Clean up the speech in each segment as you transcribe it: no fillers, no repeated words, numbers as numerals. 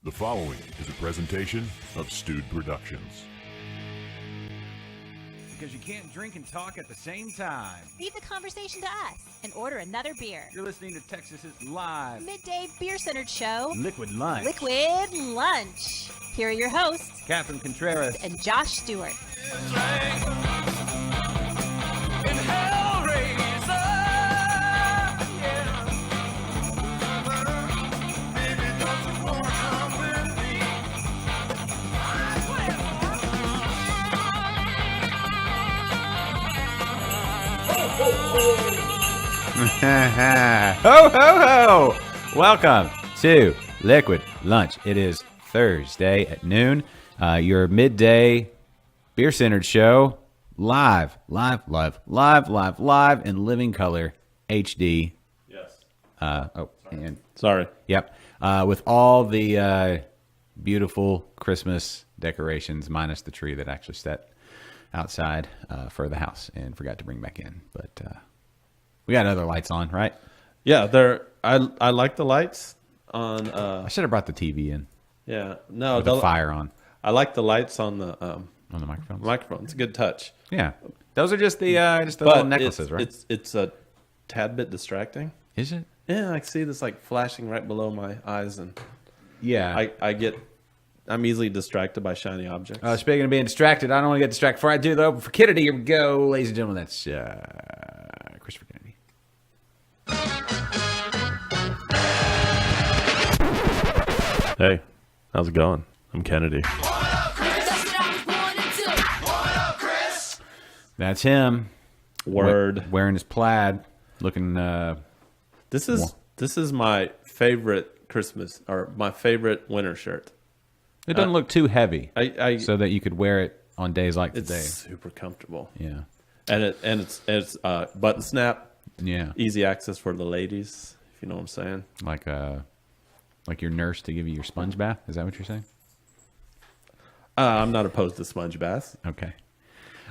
The following is a presentation of Stewed Productions. Because you can't drink and talk at the same time. Leave the conversation to us and order another beer. You're listening to Texas's live Midday beer-centered show, Liquid Lunch. Liquid Lunch. Here are your hosts, Catherine Contreras and Josh Stewart. Ho, ho, ho! Welcome to Liquid Lunch. It is Thursday at noon. Your midday beer-centered show, live in living color, HD. Yes. Sorry. Yep. With all the beautiful Christmas decorations, minus the tree that actually set outside for the house and forgot to bring back in. But we got other lights on, right? Yeah, I like the lights on. I should have brought the TV in. Yeah, no, With the fire on I like the lights on the microphones. microphone. It's a good touch. Yeah, those are just the little necklaces, it's, right? It's a tad bit distracting. Is it? Yeah, I see this like flashing right below my eyes, and Yeah. I'm easily distracted by shiny objects. Speaking of being distracted, I don't want to get distracted. Before I do the open for Kennedy, here we go, ladies and gentlemen. That's Christopher Kennedy. Hey, how's it going? I'm Kennedy. That's him. Word. Wearing his plaid, looking. This is my favorite Christmas or my favorite winter shirt. It doesn't look too heavy, I so that you could wear it on days like it's today. super comfortable. Yeah. And it's button snap, Yeah. easy access for the ladies, if you know what I'm saying. Like your nurse to give you your sponge bath. Is that what you're saying? I'm not opposed to sponge baths. Okay.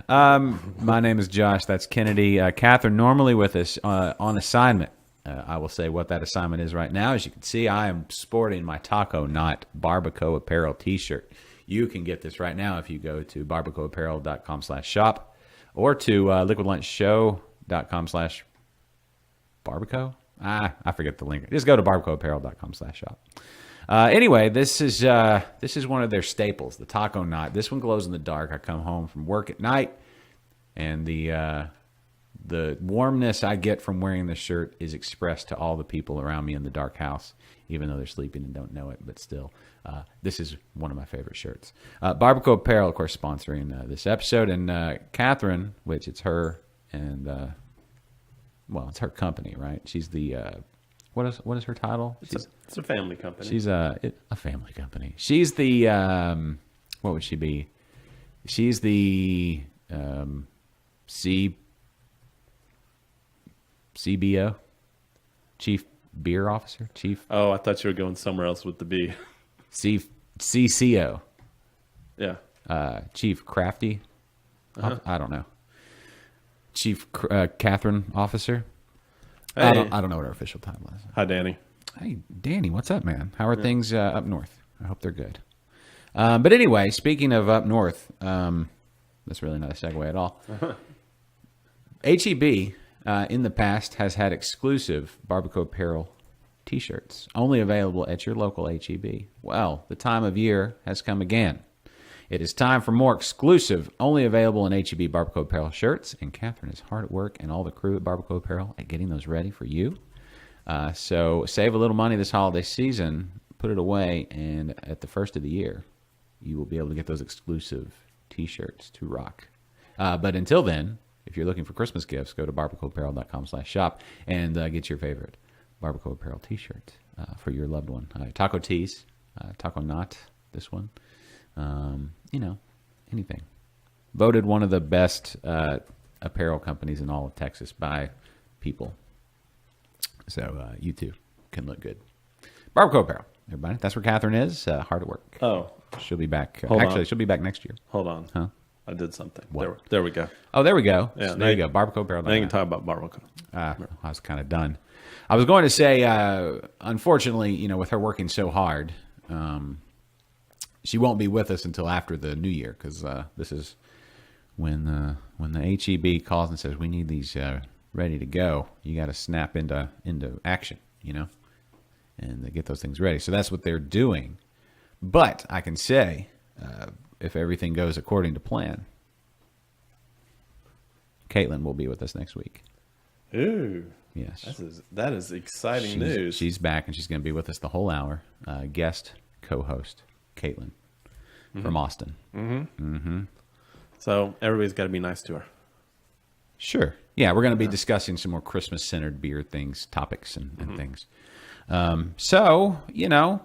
My name is Josh. That's Kennedy. Catherine, normally with us on assignment. I will say what that assignment is right now. As you can see, I am sporting my Taco Knot Barbacoa Apparel t-shirt. You can get this right now if you go to barbacoaapparel.com/shop or to liquidlunchshow.com/barbacoa. I forget the link. Just go to barbacoaapparel.com/shop. Anyway, this is one of their staples, the Taco Knot. This one glows in the dark. I come home from work at night, and the warmness I get from wearing this shirt is expressed to all the people around me in the dark house, even though they're sleeping and don't know it. But still, this is one of my favorite shirts. Barbacoa Apparel, of course, sponsoring this episode, and Catherine, which it's her and it's her company, right? She's the what is her title? It's a family company. She's a family company. She's the what would she be? She's the CBO, Chief Beer Officer, Chief. Oh, I thought you were going somewhere else with the B. CCO, Yeah. Chief Crafty. I don't know. Chief Catherine Officer. Hey. I don't know what her official title is. Hi, Danny. Hey, Danny, what's up, man? How are things up north? I hope they're good. But anyway, speaking of up north, that's really not a segue at all. HEB in the past has had exclusive Barbacoa Apparel t-shirts, only available at your local HEB. Well, the time of year has come again. It is time for more exclusive, only available in HEB Barbacoa Apparel shirts, and Catherine is hard at work and all the crew at Barbacoa Apparel at getting those ready for you. So save a little money this holiday season, put it away, and at the first of the year, you will be able to get those exclusive t-shirts to rock. But until then, if you're looking for Christmas gifts, go to barbacoaapparel.com/shop and get your favorite Barbacoa Apparel t-shirt for your loved one. Taco tees, Taco Knot, this one. Anything. Voted one of the best apparel companies in all of Texas by people. So you too can look good. Barbacoa Apparel, everybody. That's where Catherine is, hard at work. Oh, She'll be back. Hold Actually, on. she'll be back next year. hold on. Huh? I did something. What? There we go. Oh, there we go. Yeah, So there you go. Barbacoa Apparel. Now you can talk about barbacoa. I was kind of done. I was going to say, unfortunately, with her working so hard, She won't be with us until after the new year because this is when the HEB calls and says we need these ready to go. You got to snap into action, and they get those things ready. So that's what they're doing. But I can say, if everything goes according to plan, Caitlin will be with us next week. Ooh. Yes. That is exciting news. She's back, and she's going to be with us the whole hour. Guest co-host, Caitlin from Austin. So everybody's got to be nice to her. Sure. Yeah, we're going to be discussing some more Christmas-centered beer things, topics, and things. So,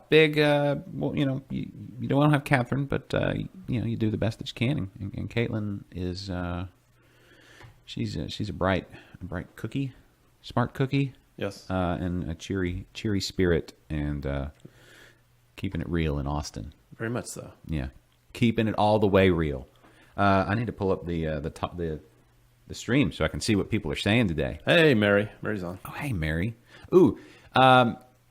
big, you don't have Catherine, but, you do the best that you can. And Caitlin is, she's a bright cookie, smart cookie. Yes. And a cheery spirit and keeping it real in Austin. Very much so. Yeah. Keeping it all the way real. I need to pull up the stream so I can see what people are saying today. Hey, Mary. Mary's on. Oh, hey, Mary. Ooh,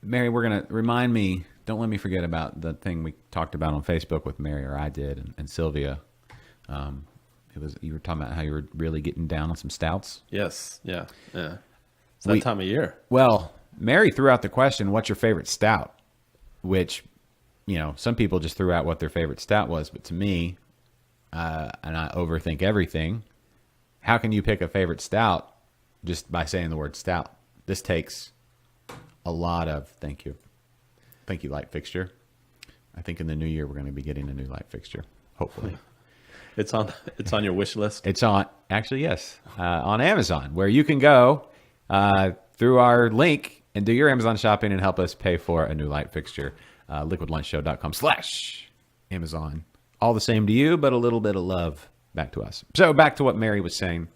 Mary, we're going to remind me, don't let me forget about the thing we talked about on Facebook with Mary, or I did, and Sylvia. You were talking about how you were really getting down on some stouts. Yes. Yeah. It's that time of year. Well, Mary threw out the question, what's your favorite stout? Which, some people just threw out what their favorite stout was, but to me, and I overthink everything, how can you pick a favorite stout just by saying the word stout? This takes a lot of, thank you, light fixture. I think in the new year we're going to be getting a new light fixture, hopefully. It's on your wish list. It's on, actually, yes, on Amazon, where you can go through our link and do your Amazon shopping and help us pay for a new light fixture. liquidlunchshow.com/Amazon. All the same to you, but a little bit of love back to us. So back to what Mary was saying.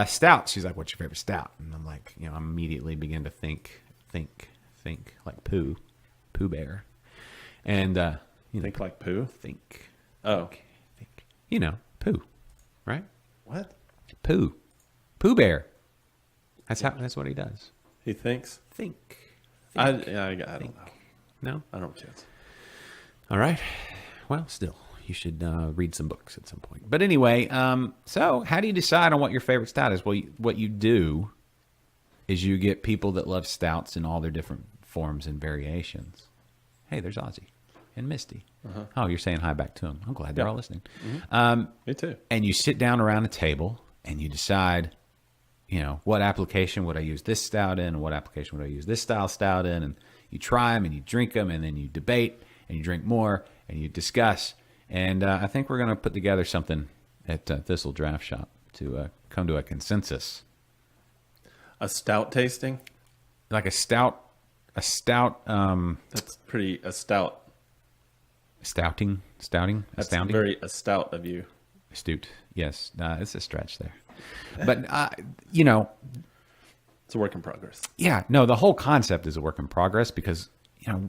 Stout. She's like, what's your favorite stout? And I'm like, I immediately begin to think like Pooh Bear. And, Think like poo? think. Oh. Think. Pooh, right? What? Pooh Bear. That's what he does. He thinks? Think. I don't know. No? I don't chance. All right. Well, still, you should read some books at some point. But anyway, so how do you decide on what your favorite stout is? Well, what you do is you get people that love stouts in all their different forms and variations. Hey, there's Ozzy and Misty. Oh, you're saying hi back to them. I'm glad they're all listening. Me too. And you sit down around a table and you decide, what application would I use this stout in, and what application would I use this style stout in, and you try them and you drink them, and then you debate and you drink more and you discuss. And I think we're going to put together something at Thistle Draft Shop to come to a consensus. A stout tasting? Like a stout. That's pretty a stout. Stouting. That's Astounding. very a stout of you. Astute. Yes. It's a stretch there. But, It's a work in progress. yeah, no, the whole concept is a work in progress because, how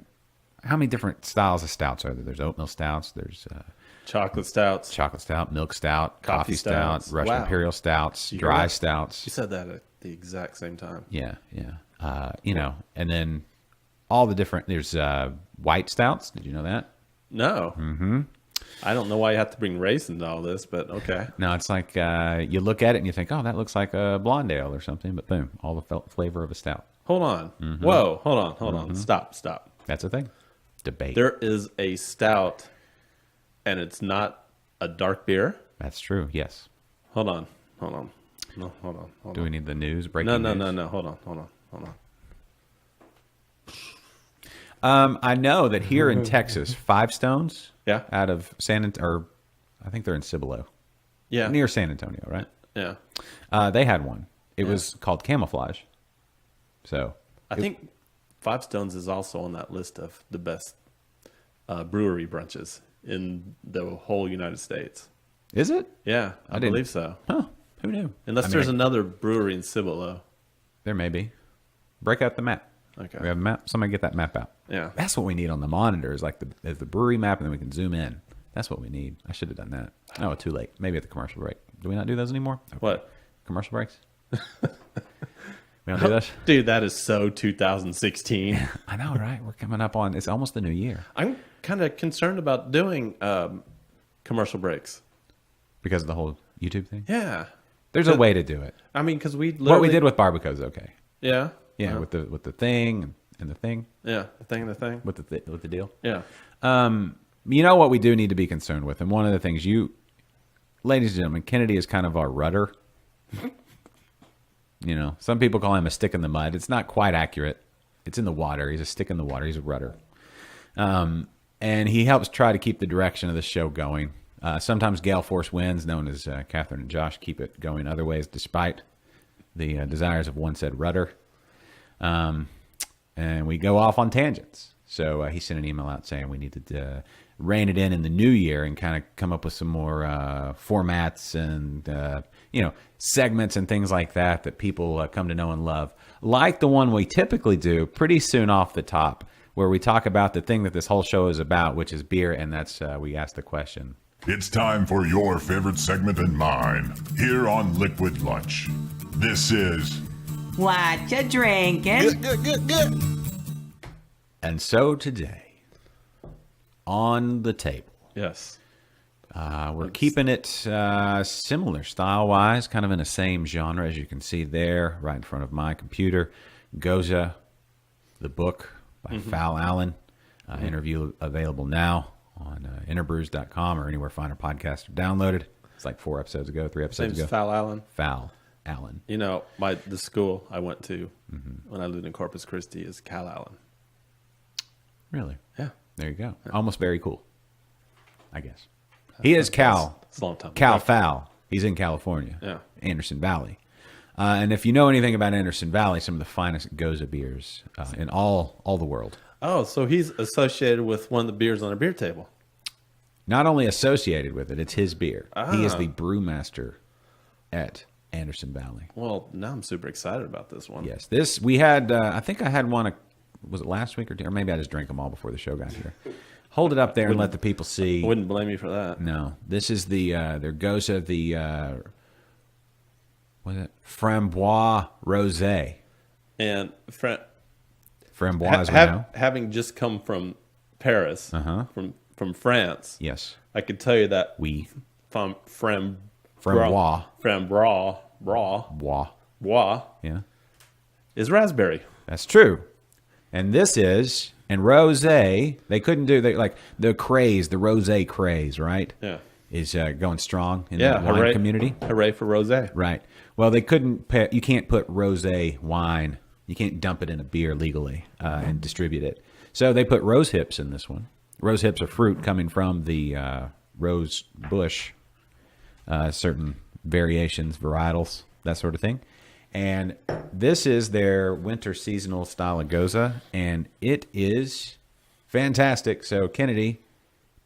many different styles of stouts are there? There's oatmeal stouts. There's Chocolate stouts. chocolate stout, milk stout, coffee stout, stouts. Russian Wow. Imperial stouts, You dry heard that? stouts. You said that at the exact same time. Yeah. And then all the different, there's white stouts. Did you know that? No. Mm-hmm. I don't know why you have to bring race into all this, but okay. No, it's like you look at it and you think, oh, that looks like a blonde ale or something, but boom, all the flavor of a stout. Hold on. Whoa, hold on. Stop. That's a thing. Debate. There is a stout, and it's not a dark beer. That's true. Yes. Hold on. No, hold on. Do we need the news? Breaking news? No. Hold on. I know that here in Texas, Five Stones, Yeah. out of I think they're in Cibolo, Yeah. near San Antonio, right? Yeah. They had one. It was called Camouflage. So I think Five Stones is also on that list of the best brewery brunches in the whole United States. is it? Yeah, I didn't- believe so. Huh? Who knew? Unless there's another brewery in Cibolo. There may be. Break out the map. Okay. We have a map. Somebody get that map out. Yeah. That's what we need on the monitor is like the brewery map, and then we can zoom in. That's what we need. I should have done that. Oh, too late. Maybe at the commercial break. Do we not do those anymore? Okay. What? Commercial breaks? We don't do those? Dude, that is so 2016. I know, right? We're coming up on, it's almost the new year. kind of concerned about doing commercial breaks. Because of the whole YouTube thing? Yeah. There's a way to do it. I mean, because we literally... What we did with Barbacoa is okay. Yeah. Yeah, with the thing and the thing. Yeah, the thing. With the deal. Yeah. You know what we do need to be concerned with, and one of the things ladies and gentlemen, Kennedy is kind of our rudder. You know, some people call him a stick in the mud. It's not quite accurate. It's in the water. He's a stick in the water. He's a rudder. And he helps try to keep the direction of the show going. Sometimes gale force winds, known as Catherine and Josh, keep it going other ways, despite the desires of one said rudder. And we go off on tangents. So he sent an email out saying we needed to rein it in the new year and kind of come up with some more formats and segments and things like that people come to know and love, like the one we typically do pretty soon off the top, where we talk about the thing that this whole show is about, which is beer, and that's we ask the question. It's time for your favorite segment and mine here on Liquid Lunch. This is What you drinking? And so today, on the table, Yes. we're keeping it similar style-wise, kind of in the same genre, as you can see there, right in front of my computer. Goza, the book by Fal Allen. Interview available now on interbrews.com or anywhere finer podcasts are downloaded. It's like 3 episodes ago. Name's Fal Allen. Fal Allen. You know, the school I went to when I lived in Corpus Christi is Cal Allen. Really? Yeah. There you go. Almost very cool, I guess. He is Cal. It's a long time. Cal Fal. He's in California. Yeah. Anderson Valley. And if you know anything about Anderson Valley, some of the finest Goza beers in all the world. Oh, so he's associated with one of the beers on a beer table. Not only associated with it, it's his beer. He is Ah. the brewmaster at Anderson Valley. Well, now I'm super excited about this one. Yes. This, we had, I think I had one, was it last week or two? Or maybe I just drank them all before the show got here. Hold it up there and let the people see. I wouldn't blame you for that. No, this is their Goza, what is it? Framboise Rosé. And Framboise, we know. having just come from Paris, from France, Yes. I could tell you that We. Framboise Bois. Yeah. is raspberry. That's true. And this is, and rosé, they couldn't do, like the craze, the rosé craze, right? Yeah. Is going strong in Yeah, the wine hooray, community. Hooray for rosé. Right. Well, they couldn't, you can't put rosé wine, you can't dump it in a beer legally and distribute it. So they put rose hips in this one. Rose hips are fruit coming from the rose bush, certain variations, varietals, that sort of thing. And this is their winter seasonal style of Goza, and it is fantastic. So, Kennedy,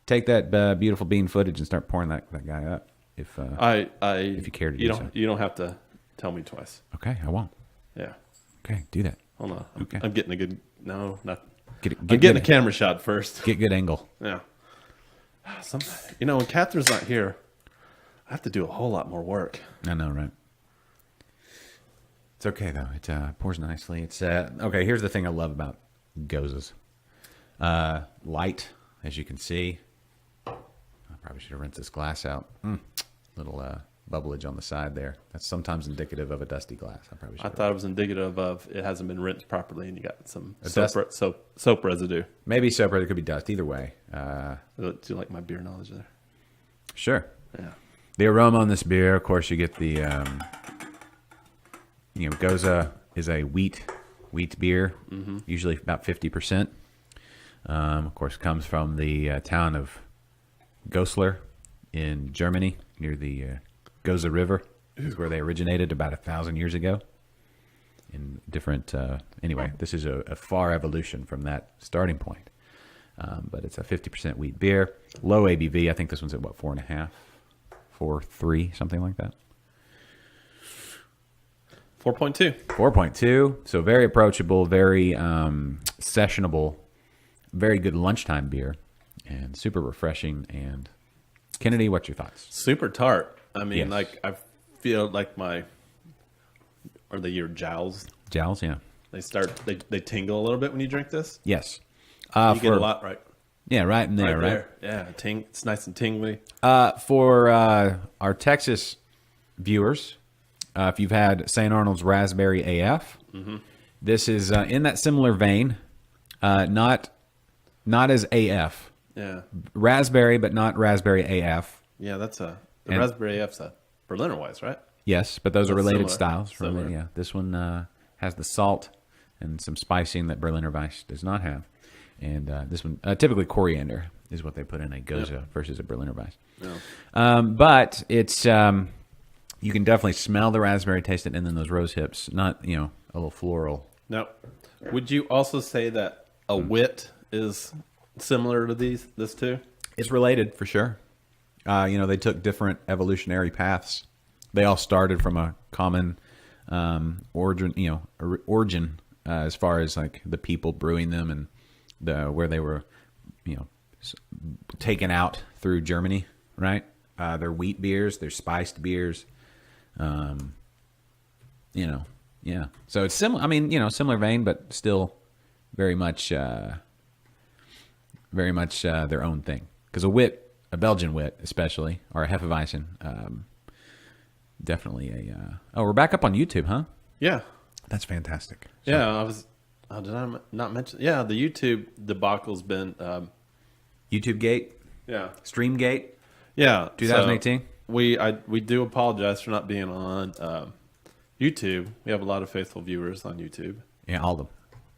take that beautiful bean footage and start pouring that guy up. If you care to do so. You don't have to tell me twice. Okay, I won't. Yeah. Okay, do that. Hold on. Okay. I'm getting a good. No, not. Get I'm getting a camera shot first. Get good angle. Yeah. When Catherine's not here, I have to do a whole lot more work. I know, right? It's okay though. It pours nicely. It's okay. Here's the thing I love about Gozas. Light, as you can see. I probably should have rinsed this glass out. Little bubblage on the side there. That's sometimes indicative of a dusty glass. I probably should. I thought it was indicative of it hasn't been rinsed properly, and you got some dust? soap residue. Maybe soap, or it could be dust. Either way. Do you like my beer knowledge there? Sure. Yeah. The aroma on this beer, of course, you get the, Goza is a wheat beer, usually about 50%. Of course, comes from the town of Goslar in Germany, near the Goza River. This is where they originated about 1,000 years ago. In different, anyway, this is a far evolution from that starting point. But it's a 50% wheat beer, low ABV. I think this one's at what, 4.5, 4.3, something like that. 4.2. 4.2. So very approachable, very sessionable, very good lunchtime beer, and super refreshing. And Kennedy, what's your thoughts? Super tart. I mean, Yes. I feel like are they your jowls? Jowls, yeah. They tingle a little bit when you drink this. Yes. You get a lot, right? Yeah, right in there, right? there. Yeah, it's nice and tingly. For our Texas viewers, if you've had St. Arnold's Raspberry AF, this is in that similar vein. Not as AF. Yeah. Raspberry, but not Raspberry AF. Yeah, that's the And- Raspberry F's a Berliner Weiss, right? Yes, but those are That's related similar. styles. Similar. Yeah, this one has the salt and some spicing that Berliner Weiss does not have. And this one, typically coriander is what they put in a Goza versus a Berliner Weiss. Yeah. But it's you can definitely smell the raspberry, taste it, and then those rose hips. Not a little floral. Now, would you also say that a wit is similar to this too? It's related for sure. They took different evolutionary paths. They all started from a common origin. Origin as far as like the people brewing them and where they were, taken out through Germany, right? They're wheat beers, they're spiced beers. Yeah. So it's similar. I mean, similar vein, but still very much their own thing. Because a Belgian wit, especially, or a Hefeweizen, definitely we're back up on YouTube, huh? Yeah. That's fantastic. Yeah, I was. Oh, did I not mention? Yeah, the YouTube debacle's been. YouTube Gate, Yeah. Stream Gate, Yeah. 2018. So we do apologize for not being on YouTube. We have a lot of faithful viewers on YouTube. Yeah, all of them.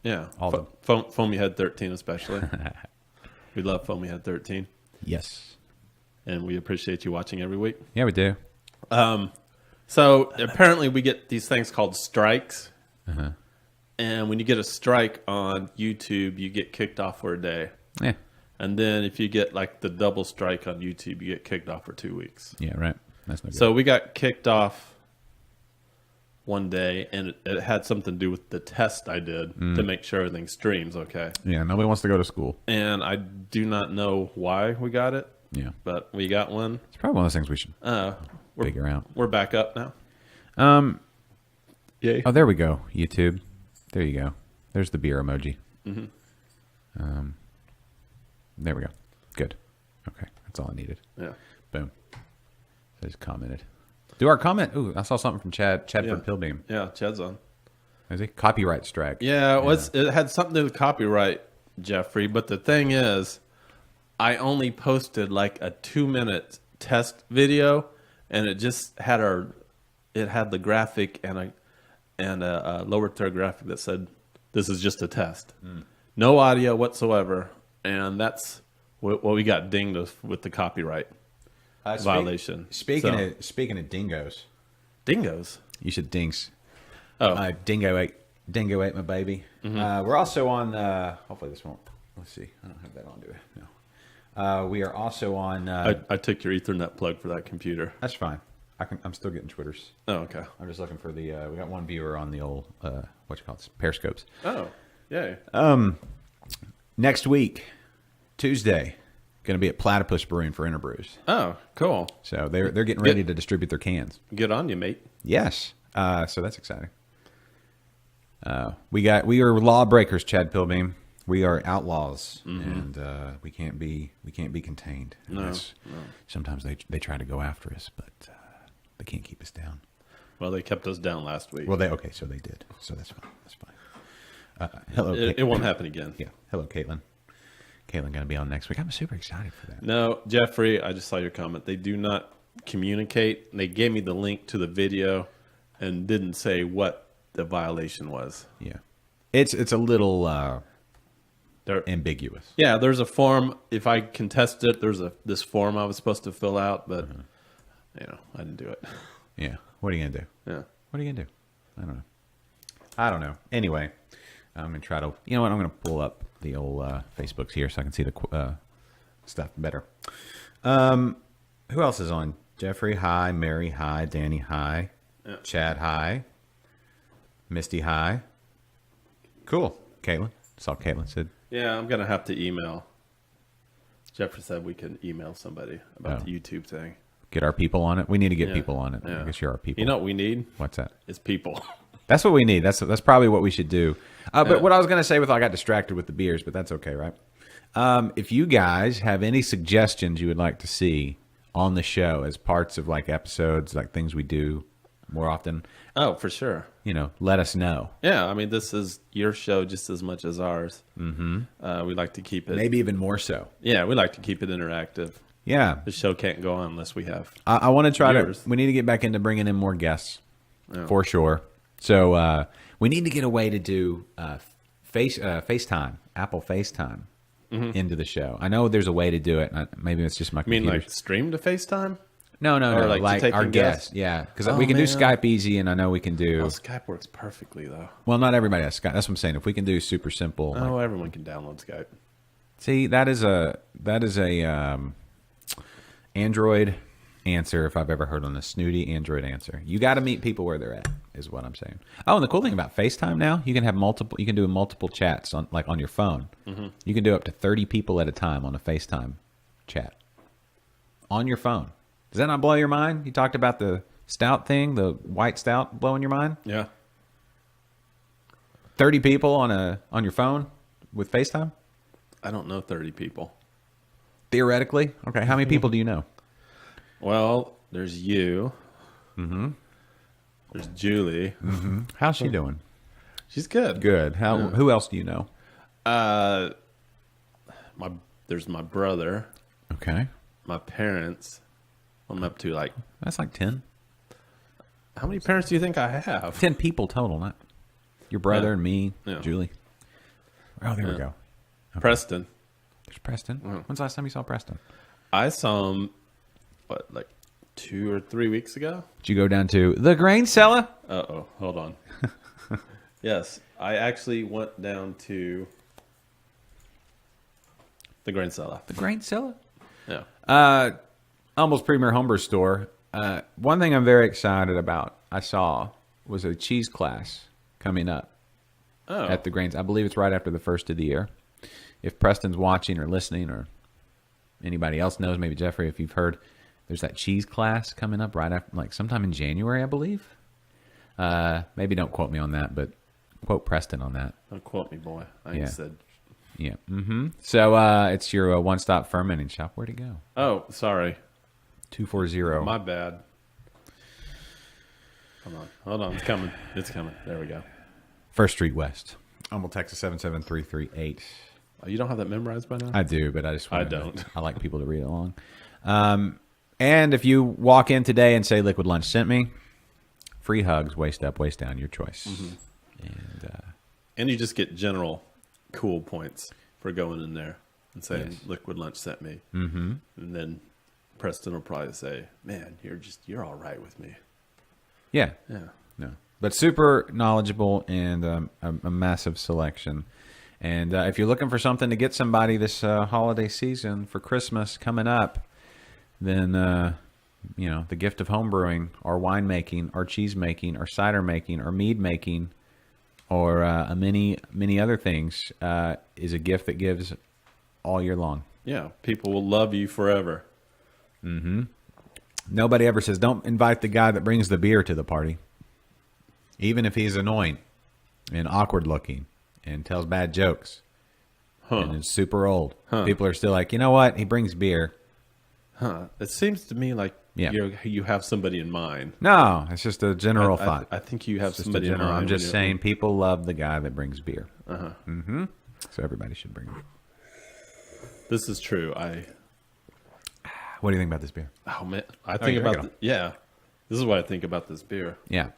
Yeah. All of Foamy Head 13 especially. We love Foamy Head 13. Yes. And we appreciate you watching every week. Yeah, we do. So apparently we get these things called strikes. And when you get a strike on YouTube, you get kicked off for a day. Yeah. And then if you get like the double strike on YouTube, you get kicked off for 2 weeks. Yeah, right. That's no good. So we got kicked off one day, and it had something to do with the test I did to make sure everything streams okay. Yeah, nobody wants to go to school. And I do not know why we got it, Yeah. but we got one. It's probably one of those things we should We're, figure out. We're back up now. Yay. Oh, there we go. YouTube. There you go. There's the beer emoji. There we go. Good. Okay. That's all I needed. Yeah. Boom. I just commented. Do our comment. Ooh, I saw something from Chadford Pilbeam. Yeah, Chad's on. Is it copyright strike? Yeah, it had something to do with copyright, Jeffrey. But the thing is, I only posted like a 2-minute test video, and it just had the graphic and a lower third graphic that said, "This is just a test." No audio whatsoever, and that's what we got dinged with the copyright violation. Speaking of dingoes, dingoes. you should dinks. Oh, Dingo ate my baby. We're also on. Hopefully this won't. Let's see. I don't have that on, do I? No. We are also on. I took your Ethernet plug for that computer. That's fine. I'm still getting Twitters. Oh, okay. I'm just looking for the. We got one viewer on the old Periscopes. Oh, yay. Next week, Tuesday, going to be at Platypus Brewing for Interbrews. Oh, cool. So they're getting ready to distribute their cans. Good on you, mate. Yes. So that's exciting. We are lawbreakers, Chad Pilbeam. We are outlaws, and we can't be contained. No. Sometimes they try to go after us, but they can't keep us down. Well, they kept us down last week. Well, so they did. So that's fine. That's fine. Hello. It won't happen again. Yeah. Hello, Caitlin. Caitlin going to be on next week. I'm super excited for that. No, Jeffrey, I just saw your comment. They do not communicate. They gave me the link to the video and didn't say what the violation was. Yeah. It's a little They're, ambiguous. yeah, there's a form. If I contest it, there's this form I was supposed to fill out, but I didn't do it. Yeah. What are you going to do? Yeah. What are you going to do? I don't know. Anyway, I'm going to try to, you know what? I'm going to pull up the old Facebooks here so I can see the stuff better. Who else is on? Jeffrey, hi. Mary, hi. Danny, hi. Yeah. Chad, hi. Misty, hi. Cool. Caitlin. Saw Caitlin said. Yeah, I'm going to have to email. Jeffrey said we can email somebody about the YouTube thing. Get our people on it. We need to get Yeah. people on it. Yeah. I guess you're our people. You know what we need? What's that? Is people. That's what we need. That's probably what we should do. But what I was going to say with I got distracted with the beers, but that's okay, right? If you guys have any suggestions you would like to see on the show as parts of like episodes, like things we do more often, Oh, for sure. let us know. Yeah, I mean, this is your show just as much as ours. Mm-hmm. We like to keep it. Maybe even more so. Yeah, we like to keep it interactive. Yeah. The show can't go on unless we have. I want to try Viewers. we need to get back into bringing in more guests for sure. So we need to get a way to do FaceTime, Apple FaceTime into the show. I know there's a way to do it. Maybe it's just my I mean, computer. like stream to FaceTime? No, or like to like take our in guests. guests? Yeah, because Oh, we can do man. Skype easy, and I know we can do. Oh, Skype works perfectly, though. Well, not everybody has Skype. That's what I'm saying. If we can do super simple, like- Oh, everyone can download Skype. see that is a Android answer if I've ever heard on a snooty Android answer. You got to meet people where they're at, is what I'm saying. Oh, and the cool thing about FaceTime now, you can have multiple. You can do multiple chats on your phone. You can do up to 30 people at a time on a FaceTime chat on your phone. Does that not blow your mind? You talked about the stout thing, the white stout blowing your mind. Yeah. 30 people on your phone with FaceTime? I don't know 30 people. Theoretically? Okay, how many people do you know? Well, there's you. Mm-hmm. There's Julie. How's she doing? She's good. Good. Who else do you know? There's my brother, Okay. my parents. I'm up to like, That's like 10. how many parents do you think I have? 10 people total, not your brother Yeah. and me, Yeah. Julie. Oh, there we go. Preston. There's Preston. When's the last time you saw Preston? I saw him, like 2 or 3 weeks ago? Did you go down to the grain cellar? Uh-oh, hold on. Yes, I actually went down to the grain cellar. The grain cellar? Yeah. Almost Premier Homebrew Store. One thing I'm very excited about, I saw, was a cheese class coming up Oh, at the Grains. I believe it's right after the first of the year. If Preston's watching or listening, or anybody else knows, maybe Jeffrey, if you've heard, there's that cheese class coming up right after, like sometime in January, I believe. Maybe don't quote me on that, but quote Preston on that. don't quote me, boy. I Yeah. said, Yeah. So it's your one-stop fermenting shop. Where'd it go? oh, sorry. 240. My bad. Hold on. It's coming. There we go. First Street West. Humble, Texas 77338. Oh, you don't have that memorized by now? I do, but I just I wanted don't. I like people to read along. And if you walk in today and say Liquid Lunch sent me, free hugs, waist up, waist down, your choice. And you just get general cool points for going in there and saying Yes. Liquid Lunch sent me. Mm-hmm. And then Preston will probably say, man, you're all right with me. Yeah. Yeah. No. But super knowledgeable and a massive selection. And if you're looking for something to get somebody this holiday season for Christmas coming up, then, the gift of home brewing or wine making or cheese making or cider making or mead making or many other things is a gift that gives all year long. Yeah. People will love you forever. Nobody ever says, don't invite the guy that brings the beer to the party. Even if he's annoying and awkward looking and tells bad jokes and is super old. People are still like, you know what? He brings beer. It seems to me like Yeah. you have somebody in mind. No, it's just a general thought. I think you have It's just a somebody in general. mind. I'm just when saying people love the guy that brings beer. So everybody should bring beer. This is true. What do you think about this beer? Oh man, I you think drink about it yeah. This is what I think about this beer. Yeah.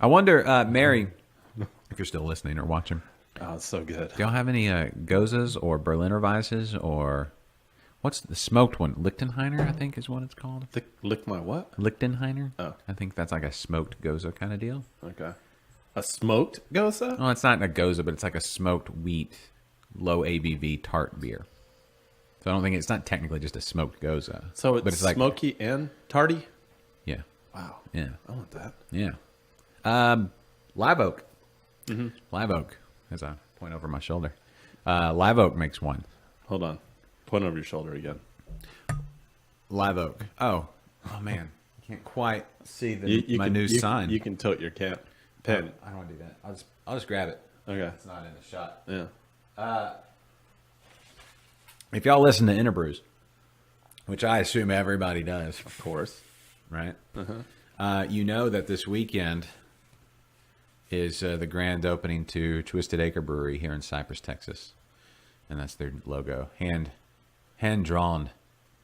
I wonder, Mary, if you're still listening or watching, Oh, it's so good. do y'all have any Gozas or Berliner Weisses or what's the smoked one? Lichtenheiner, I think is what it's called. Lick my what? Lichtenheiner? Oh. I think that's like a smoked Goza kind of deal. Okay. A smoked Goza? Well, it's not a Goza, but it's like a smoked wheat, low ABV tart beer. So I don't think it's not technically just a smoked Goza. So but it's smoky and tarty? Yeah. Wow. Yeah. I want that. Yeah. Live Oak. Live Oak, as I point over my shoulder. Live Oak makes one. Hold on. Point over your shoulder again. Live Oak. Oh man. I can't quite see my can, new you, sign. You can tilt your pen. I don't want to do that. I'll just grab it. Okay. It's not in the shot. Yeah. if y'all listen to Interbrews, which I assume everybody does, Of course. right? You know that this weekend is the grand opening to Twisted Acre Brewery here in Cypress, Texas, and that's their logo, hand drawn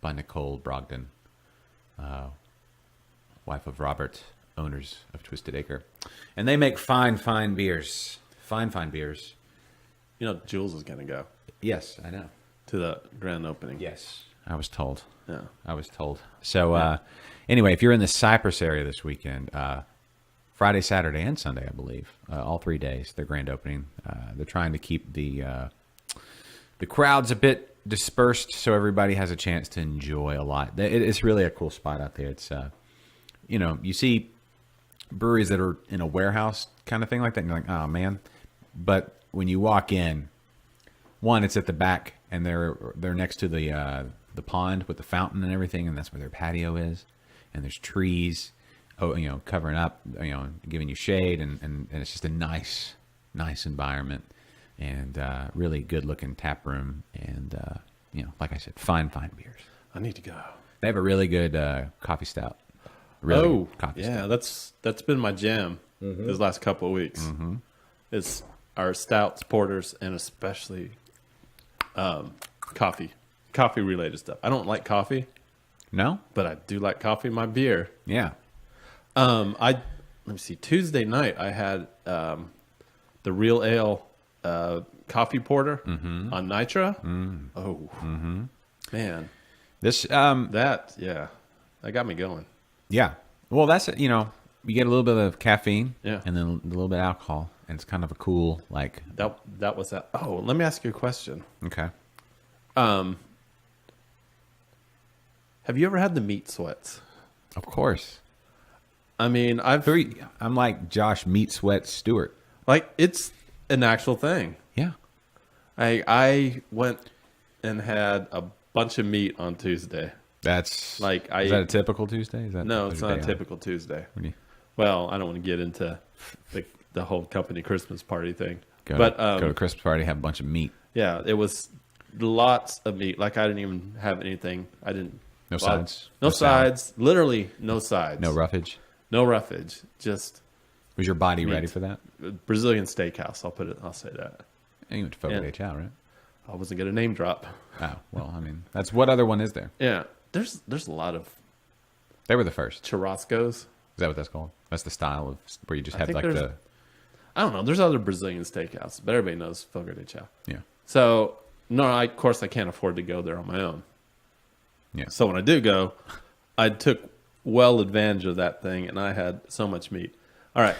by Nicole Brogdon, wife of Robert, owners of Twisted Acre, and they make fine beers, fine beers. You know, Jules is going to go Yes, I know. to the grand opening. Yes, I was told. Yeah. I was told. So, anyway, if you're in the Cypress area this weekend, Friday, Saturday, and Sunday, I believe, all 3 days, their grand opening. They're trying to keep the crowds a bit dispersed so everybody has a chance to enjoy a lot. It's really a cool spot out there. It's, you see breweries that are in a warehouse kind of thing like that, and you're like, oh, man. But when you walk in, one, it's at the back, and they're next to the pond with the fountain and everything, and that's where their patio is. And there's trees, covering up, giving you shade, and it's just a nice environment, and really good looking tap room, and like I said, fine beers. I need to go. They have a really good coffee stout. Really good coffee yeah, stout. that's been my jam these last couple of weeks. It's our stouts, porters, and especially coffee related stuff. I don't like coffee, No? but I do like coffee in my beer. Yeah. Let me see. Tuesday night I had the Real Ale coffee porter on Nitra. Oh man, This that got me going. yeah. Well, that's it. You get a little bit of caffeine, Yeah. and then a little bit of alcohol, and it's kind of a cool That was that. Oh, let me ask you a question. okay. Have you ever had the meat sweats? Of course. I mean, I'm like Josh Meat Sweat Stewart. like it's an actual thing. Yeah. I went and had a bunch of meat on Tuesday. That's Like, is that a typical Tuesday? Is that No, is it's your not a day off? typical Tuesday. What do you Well, I don't want to get into the whole company Christmas party thing. go But to a Christmas party, have a bunch of meat, yeah, it was lots of meat. Like I didn't even have anything. I didn't. no sides, No salad, sides. Literally no sides. no roughage. No roughage. Just Was your body Meat. ready for that? Brazilian steakhouse. I'll say that. And you went to Fogo Yeah. de Chao, right? I wasn't gonna name drop. Oh, well, I mean, that's what other one is there? Yeah. There's a lot of They were the first. churrascos. Is that what that's called? That's the style of where you just have think like there's- the I don't know. There's other Brazilian steakhouses, but everybody knows Fogo de Chao. yeah. So no, of course I can't afford to go there on my own. Yeah. So when I do go, I took well advantage of that thing, and I had so much meat. All right.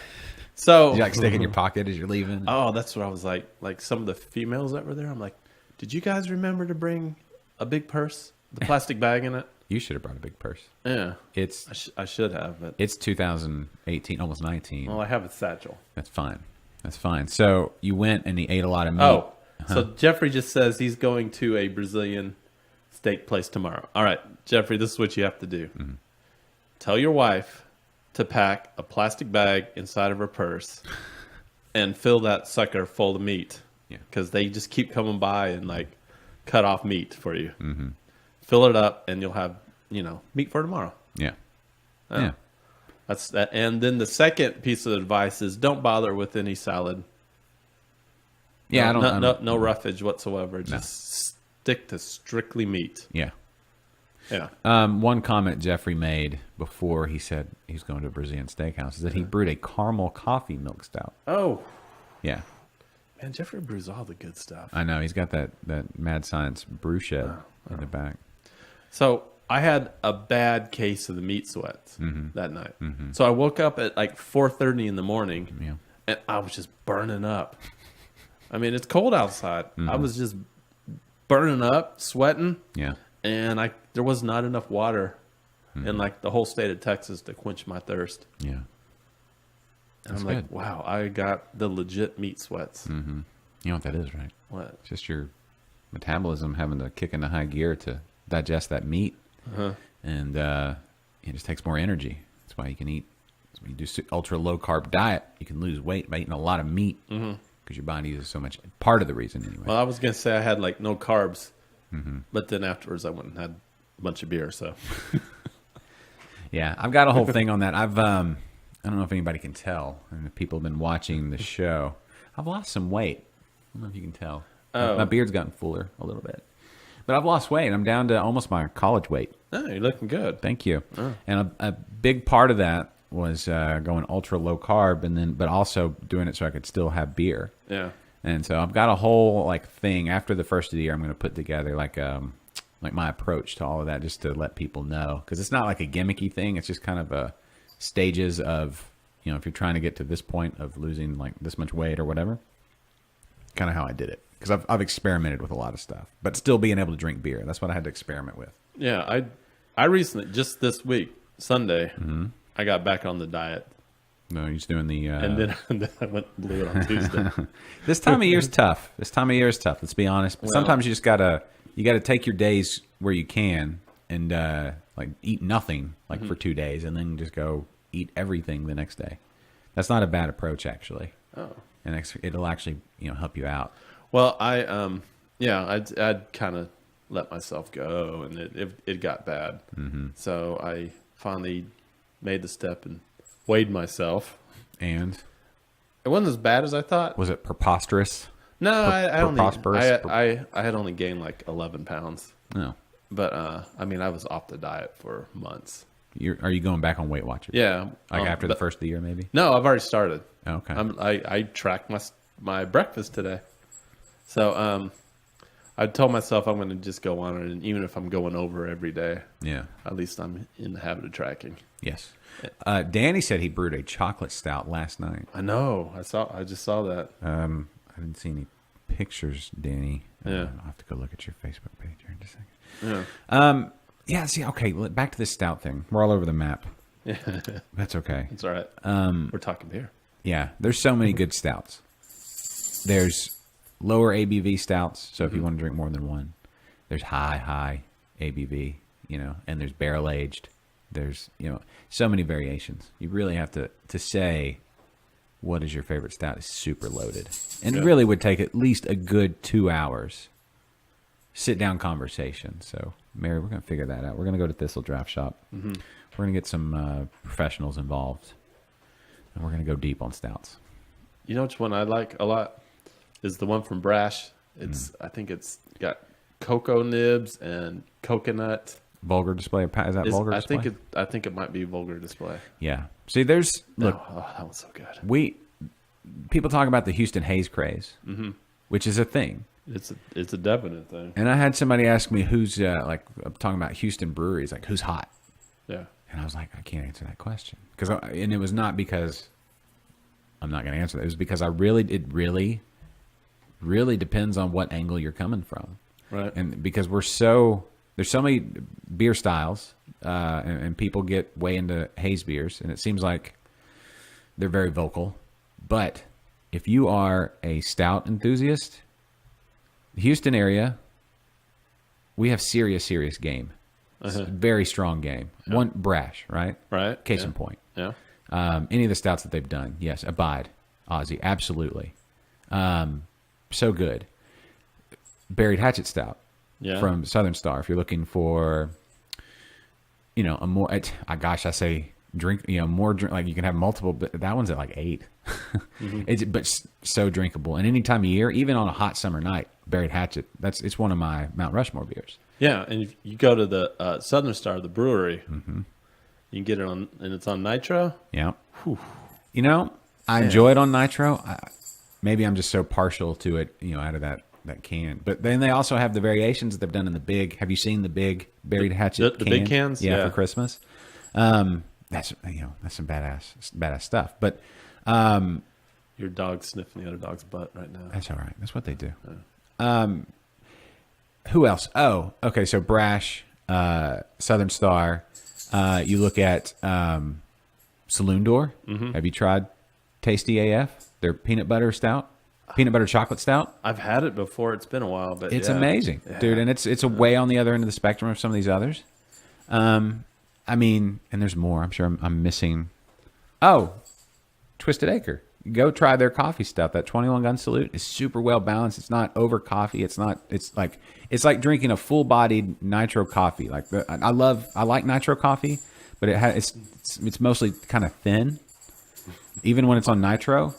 So You like stick in your pocket as you're leaving. oh, that's what I was like. Like some of the females that were there, I'm like, did you guys remember to bring a big purse, the plastic bag in it? You should have brought a big purse. Yeah, It's I should have, but 2018, almost 19. well, I have a satchel. That's fine. That's fine. So you went and you ate a lot of meat. Oh, so Jeffrey just says he's going to a Brazilian steak place tomorrow. All right, Jeffrey, this is what you have to do. Tell your wife to pack a plastic bag inside of her purse and fill that sucker full of meat. Yeah. Because they just keep coming by and like cut off meat for you. Mm-hmm. Fill it up, and you'll have meat for tomorrow. Yeah. Oh. Yeah. That's that. And then the second piece of advice is don't bother with any salad. Yeah. No roughage whatsoever. Just stick to strictly meat. Yeah. Yeah. One comment Jeffrey made before he said he's going to a Brazilian steakhouse is that he brewed a caramel coffee milk stout. Oh, Yeah. man, Jeffrey brews all the good stuff. I know. He's got that Mad Science brew shed in the back. So I had a bad case of the meat sweats that night. So I woke up at like 4:30 in the morning, Yeah. and I was just burning up. I mean, it's cold outside. I was just burning up, sweating, Yeah. and there was not enough water in like the whole state of Texas to quench my thirst. Yeah. And That's I'm like, good. wow, I got the legit meat sweats. You know what that is, right? What? It's just your metabolism having to kick into high gear to digest that meat. And it just takes more energy. That's why you can eat. So when you do ultra low carb diet, you can lose weight by eating a lot of meat because your body uses so much. Part of the reason, anyway. Well, I was gonna say I had like no carbs But then afterwards, I went and had a bunch of beer. So Yeah, I've got a whole thing on that. I don't know if anybody can tell, and if people have been watching the show, I've lost some weight. I don't know if you can tell. My beard's gotten fuller a little bit. But I've lost weight. I'm down to almost my college weight. oh, you're looking good. Thank you. And a big part of that was going ultra low carb, but also doing it so I could still have beer. Yeah. And so I've got a whole thing after the first of the year. I'm going to put together like my approach to all of that, just to let people know, because it's not like a gimmicky thing. It's just kind of a stages of, if you're trying to get to this point of losing like this much weight or whatever, kind of how I did it. Because I've experimented with a lot of stuff, but still being able to drink beer. That's what I had to experiment with. Yeah. I recently, just this week, Sunday, I got back on the diet. No, you're just doing the... And then I went and blew it on Tuesday. This time of year is tough. Let's be honest. But sometimes you just gotta take your days where you can and eat nothing for 2 days, and then just go eat everything the next day. That's not a bad approach, actually. Oh. And it'll actually help you out. Well, I'd kind of let myself go, and it got bad. So I finally made the step and weighed myself. And It wasn't as bad as I thought. was it preposterous? No, I had only gained like 11 pounds. No. But I was off the diet for months. Are you going back on Weight Watchers? Yeah, After the first of the year, maybe? No, I've already started. Oh, okay. I tracked my breakfast today. So I told myself I'm going to just go on it, and even if I'm going over every day, Yeah. at least I'm in the habit of tracking. Yes. Danny said he brewed a chocolate stout last night. I know. I just saw that. I didn't see any pictures, Danny. Yeah. I'll have to go look at your Facebook page here in a second. Yeah. Yeah, see, okay, back to this stout thing. We're all over the map. Yeah. That's okay. It's all right. We're talking beer. Yeah, there's so many good stouts. There's lower ABV stouts, so if you want to drink more than one. There's high ABV, and there's barrel aged. There's, so many variations. You really have to say what is your favorite stout is super loaded. And it really would take at least a good 2 hours sit down conversation. So, Mary, we're going to figure that out. We're going to go to Thistle Draft Shop. We're going to get some professionals involved, and we're going to go deep on stouts. You know which one I like a lot is the one from Brash. I think it's got cocoa nibs and coconut. Vulgar Display. Is that Vulgar Display? I think it might be Vulgar Display. Yeah. See, there's look. Oh, that one's so good. People talk about the Houston Haze craze, which is a thing. It's a definite thing. And I had somebody ask me who's I'm talking about Houston breweries, like who's hot. Yeah. And I was like, I can't answer that question and it was not because I'm not going to answer that. It was because it really depends on what angle you're coming from, Right. and because there's so many beer styles, and people get way into haze beers, and it seems like they're very vocal. But if you are a stout enthusiast, the Houston area, we have serious game. It's a very strong game. Yeah. One Brash, right? Right. Case in point. Yeah. Any of the stouts that they've done, yes. Abide, Ozzy, absolutely. So good. Buried Hatchet Stout. Yeah. From Southern Star. If you're looking for, a more, I say drink, more drink, like you can have multiple, but that one's at like 8. But so drinkable. And any time of year, even on a hot summer night, Buried Hatchet, it's one of my Mount Rushmore beers. Yeah. And if you go to the Southern Star, the brewery, you can get it and it's on Nitro. Yeah. Whew. I enjoy it on Nitro. Maybe I'm just so partial to it, out of that can. But then they also have the variations that they've done in the big. Have you seen the big Buried Hatchet? The big cans? Yeah, for Christmas. That's some badass stuff. But your dog's sniffing the other dog's butt right now. That's all right. That's what they do. Yeah. Who else? Oh, okay. So Brash, Southern Star. You look at Saloon Door. Have you tried Tasty AF? Their peanut butter chocolate stout. I've had it before. It's been a while, but it's amazing, dude. And it's a way on the other end of the spectrum of some of these others. And there's more. I'm sure I'm missing. Oh, Twisted Acre. go try their coffee stout. That 21 Gun Salute is super well balanced. It's not over coffee. It's like drinking a full bodied nitro coffee. I like nitro coffee, but it's mostly kind of thin. Even when it's on nitro,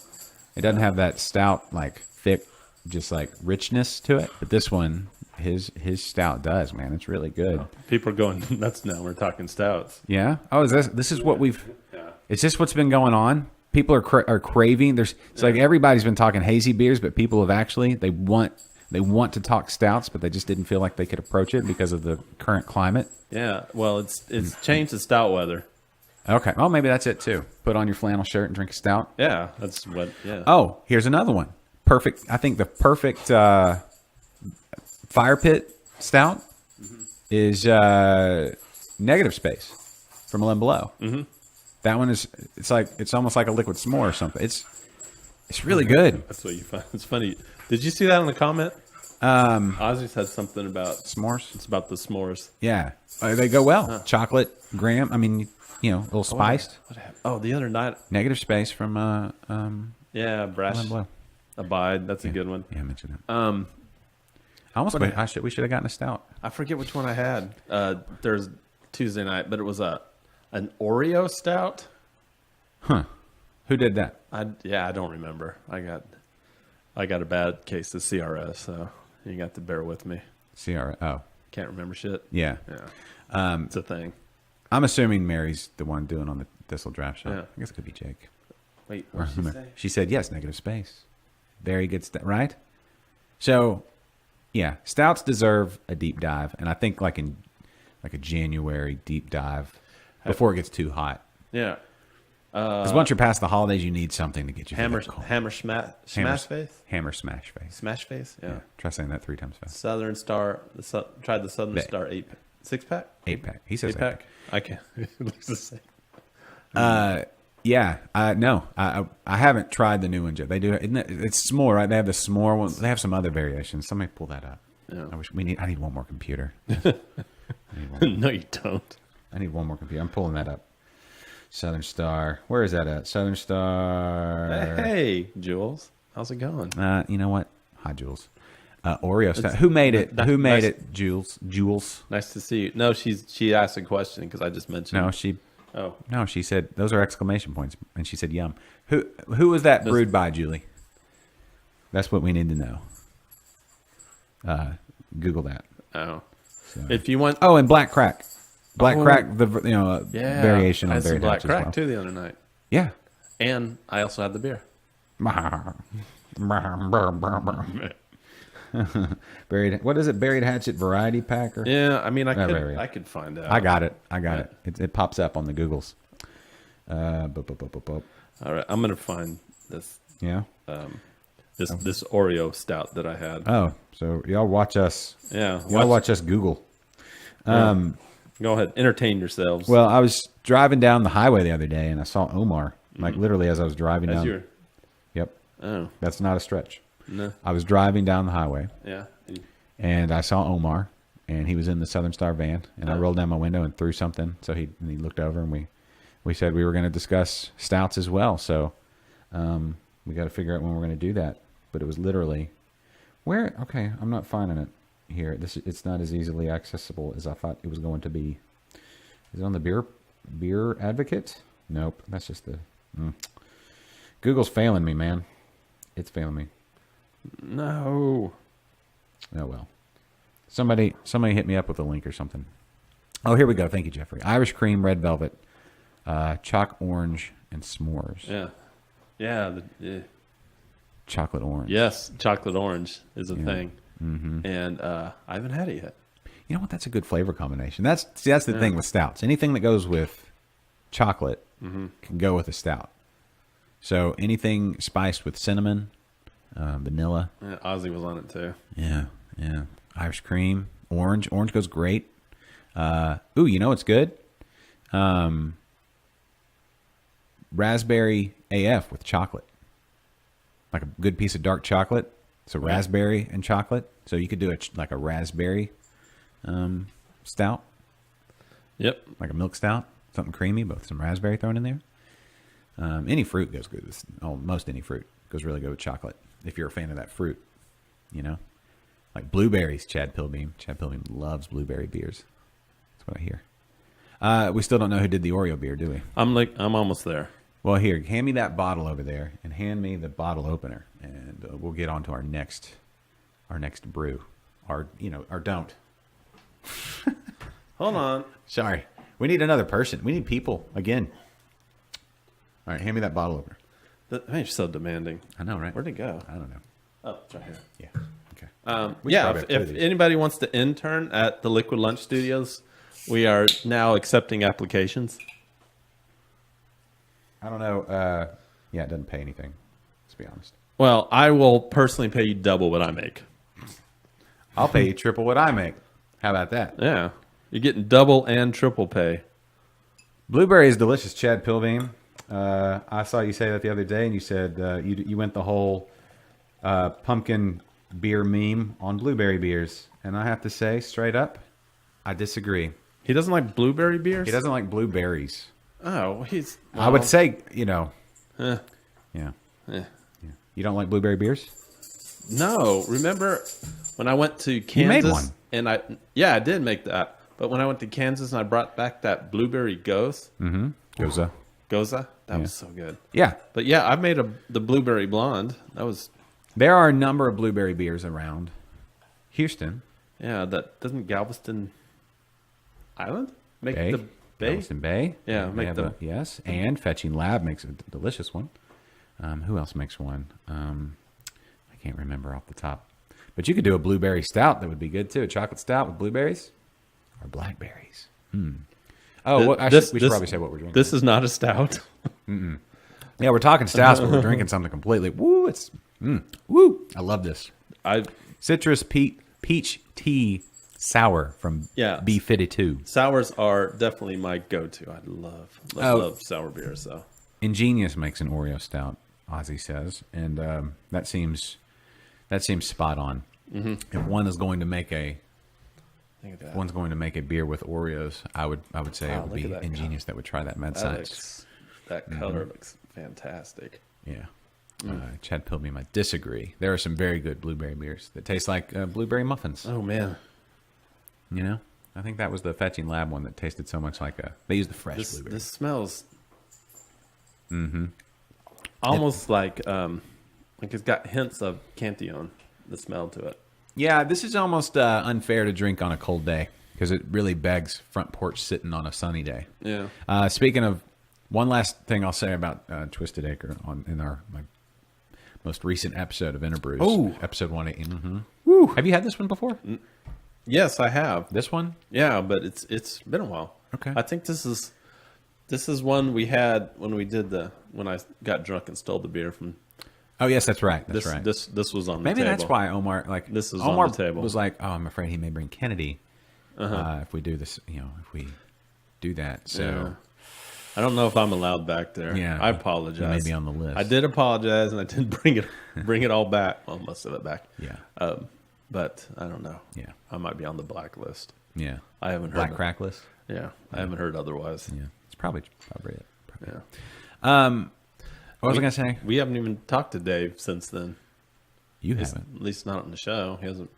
it doesn't have that stout like thick, just like richness to it. But this one, his stout does, man. It's really good. People are going nuts now. We're talking stouts. Yeah. Oh, this is what we've. Is this what's been going on? People are craving. It's like everybody's been talking hazy beers, but people have actually they want to talk stouts, but they just didn't feel like they could approach it because of the current climate. Yeah. Well, it's changed to stout weather. Okay. Oh, maybe that's it too. Put on your flannel shirt and drink a stout. Yeah, that's what. Yeah. Oh, here's another one. Perfect. I think the perfect fire pit stout is Negative Space from Limb Below. Mm-hmm. That one it's almost like a liquid s'more or something. It's really good. That's what you find. It's funny. Did you see that in the comment? Ozzy said something about S'mores. It's about the s'mores. Yeah, they go well. Chocolate, graham. I mean, a little spiced. What happened? Oh, the other night. Negative Space from Yeah, Brash. Limb Below. Abide. That's a good one. Yeah, I mentioned it. We should have gotten a stout. I forget which one I had. There's Tuesday night, but it was an Oreo stout. Huh? Who did that? I don't remember. I got a bad case of CRS, so you got to bear with me. Oh, Can't remember shit. yeah. Yeah, it's a thing. I'm assuming Mary's the one doing on the Thistle Draft Show. Yeah. I guess it could be Jake. Wait, what did she say? She said yes. Negative Space. Very good stout, right? So, yeah, stouts deserve a deep dive, and I think like a January deep dive before it gets too hot. Yeah. Because once you're past the holidays, you need something to get you Hammer through that cold. Smash Face? Hammer Smash Face. Smash Face? Yeah. Try saying that 3 times fast. Southern Star. Tried the Southern Bet. Star 6-pack? 8-pack. He says 8-pack? I can't. It looks the same. Yeah, no, I haven't tried the new one yet. They do, isn't it? It's s'more, right? They have the s'more one. They have some other variations. Somebody pull that up. Yeah. I need one more computer. No, you don't. I need one more computer. I'm pulling that up. Southern Star. Where is that at? Southern Star. Hey, Jules. How's it going? You know what? Hi, Jules. Oreo stout. Who made it? Who made it? Jules. Jules. Nice to see you. No, she asked a question because I just mentioned. No, she said those are exclamation points, and she said yum. Who was that brewed by, Julie? That's what we need to know. Google that. Oh, So. if you want. Oh, and Black Crack. Black Crack, variation I on had some Buried Black Hatch as Crack well. too the other night, Yeah. and I also had the beer. Buried. What is it? Buried Hatchet Variety Pack? Or? Yeah, I mean, Very. I could find out. I got it. It pops up on the Googles. All right, I'm gonna find this Yeah. this Oreo stout that I had. Oh, so y'all watch us. Yeah, Y'all watch us Google. Go ahead, entertain yourselves. Well, I was driving down the highway the other day, and I saw Omar. Like literally, as I was driving as down. you're. Yep. Oh That's not a stretch. no, I was driving down the highway, yeah. and I saw Omar, and he was in the Southern Star van, and I rolled down my window and threw something. So he looked over, and we said we were going to discuss stouts as well. So we got to figure out when we're going to do that. But it was literally where? Okay, I'm not finding it here. It's not as easily accessible as I thought it was going to be. Is it on the Beer Advocate? Nope, that's just the. Google's failing me, man. It's failing me. No. Oh well. Somebody hit me up with a link or something. Oh, here we go. Thank you, Jeffrey. Irish cream, red velvet, chalk orange, and s'mores. Yeah. Yeah. Chocolate orange. Yes, chocolate orange is a thing, Mm-hmm. and I haven't had it yet. You know what? That's a good flavor combination. That's the thing with stouts. Anything that goes with chocolate can go with a stout. So anything spiced with cinnamon, vanilla. Yeah, Ozzy was on it too. Yeah. Irish cream, orange. Orange goes great. Ooh, you know what's good? Raspberry AF with chocolate. Like a good piece of dark chocolate. So raspberry and chocolate. So you could do like a raspberry stout. Yep. Like a milk stout. Something creamy, but with some raspberry thrown in there. Any fruit goes good with, almost any fruit goes really good with chocolate. If you're a fan of that fruit, you know, like blueberries. Chad Pilbeam loves blueberry beers. That's what I hear. We still don't know who did the Oreo beer, do we? I'm almost there. Well, here, hand me that bottle over there, and hand me the bottle opener, and we'll get on to our next brew, our don't. Hold on. Sorry, we need another person. We need people again. All right, hand me that bottle opener. Man, you're so demanding. I know, right? Where'd it go? I don't know. Oh, it's right here. Yeah. Okay. Yeah, probably have two if of these. anybody wants to intern at the Liquid Lunch Studios, we are now accepting applications. I don't know. Yeah, it doesn't pay anything. Let's be honest. Well, I will personally pay you double what I make. I'll pay you triple what I make. How about that? Yeah. You're getting double and triple pay. Blueberry is delicious, Chad Pilbeam. I saw you say that the other day, and you said you went the whole pumpkin beer meme on blueberry beers. And I have to say, straight up, I disagree. He doesn't like blueberry beers? He doesn't like blueberries. Oh, he's... I would well, say, eh, yeah. eh. You don't like blueberry beers? No, remember when I went to Kansas? You made one. And I did make that. But when I went to Kansas and I brought back that blueberry goza, that was so good. Yeah. But yeah, I made the blueberry blonde. That was, There are a number of blueberry beers around Houston. yeah, that doesn't Galveston Island make Bay. the Bay? Galveston Bay. Yeah, They make have the- yes. And Fetching Lab makes a delicious one. Who else makes one? I can't remember off the top. But you could do a blueberry stout that would be good too. A chocolate stout with blueberries or blackberries. Oh, well, we should probably say what we're drinking. This is not a stout. Yeah, we're talking stouts, but we're drinking something completely. Woo! Woo! I love this citrus peach tea sour from Yeah. B52. Sours are definitely my go-to. I love sour beer. So Ingenious makes an Oreo stout, Ozzy says, and that seems spot on. Mm-hmm. If one is going to make think of that. one's going to make a beer with Oreos, I would say Wow, it would look be at that Ingenious that would try that med that, science. that color looks fantastic. Yeah. Chad Pilbeam, I disagree. There are some very good blueberry beers that taste like blueberry muffins. Oh man, You know, I think that was the Fetching Lab one that tasted so much like they used the fresh blueberry. this smells almost like it's got hints of Cantillon. The smell to it. Yeah, this is almost unfair to drink on a cold day because it really begs front porch sitting on a sunny day. Yeah. Speaking of, one last thing I'll say about Twisted Acre in my most recent episode of Interbrews. Oh. Episode 180. Mm-hmm. Have you had this one before? Yes, I have. This one? Yeah, but it's been a while. Okay. I think this is one we had when I got drunk and stole the beer from. Oh yes, that's right. That's This right. this was on the Maybe table. that's why Omar This is on Omar the table. was like, oh, I'm afraid he may bring Kennedy if we do this. If we do that. So. Yeah. I don't know if I'm allowed back there. Yeah, I apologize. you may be on the list. I did apologize, and I did bring it all back. Well, most of it back. Yeah. But I don't know. Yeah. I might be on the blacklist. Yeah. I haven't heard Black of- crack list. Yeah, I haven't heard otherwise. Yeah. It's probably it. Yeah. What was I gonna say? We haven't even talked to Dave since then. You haven't. At least not on the show. He hasn't.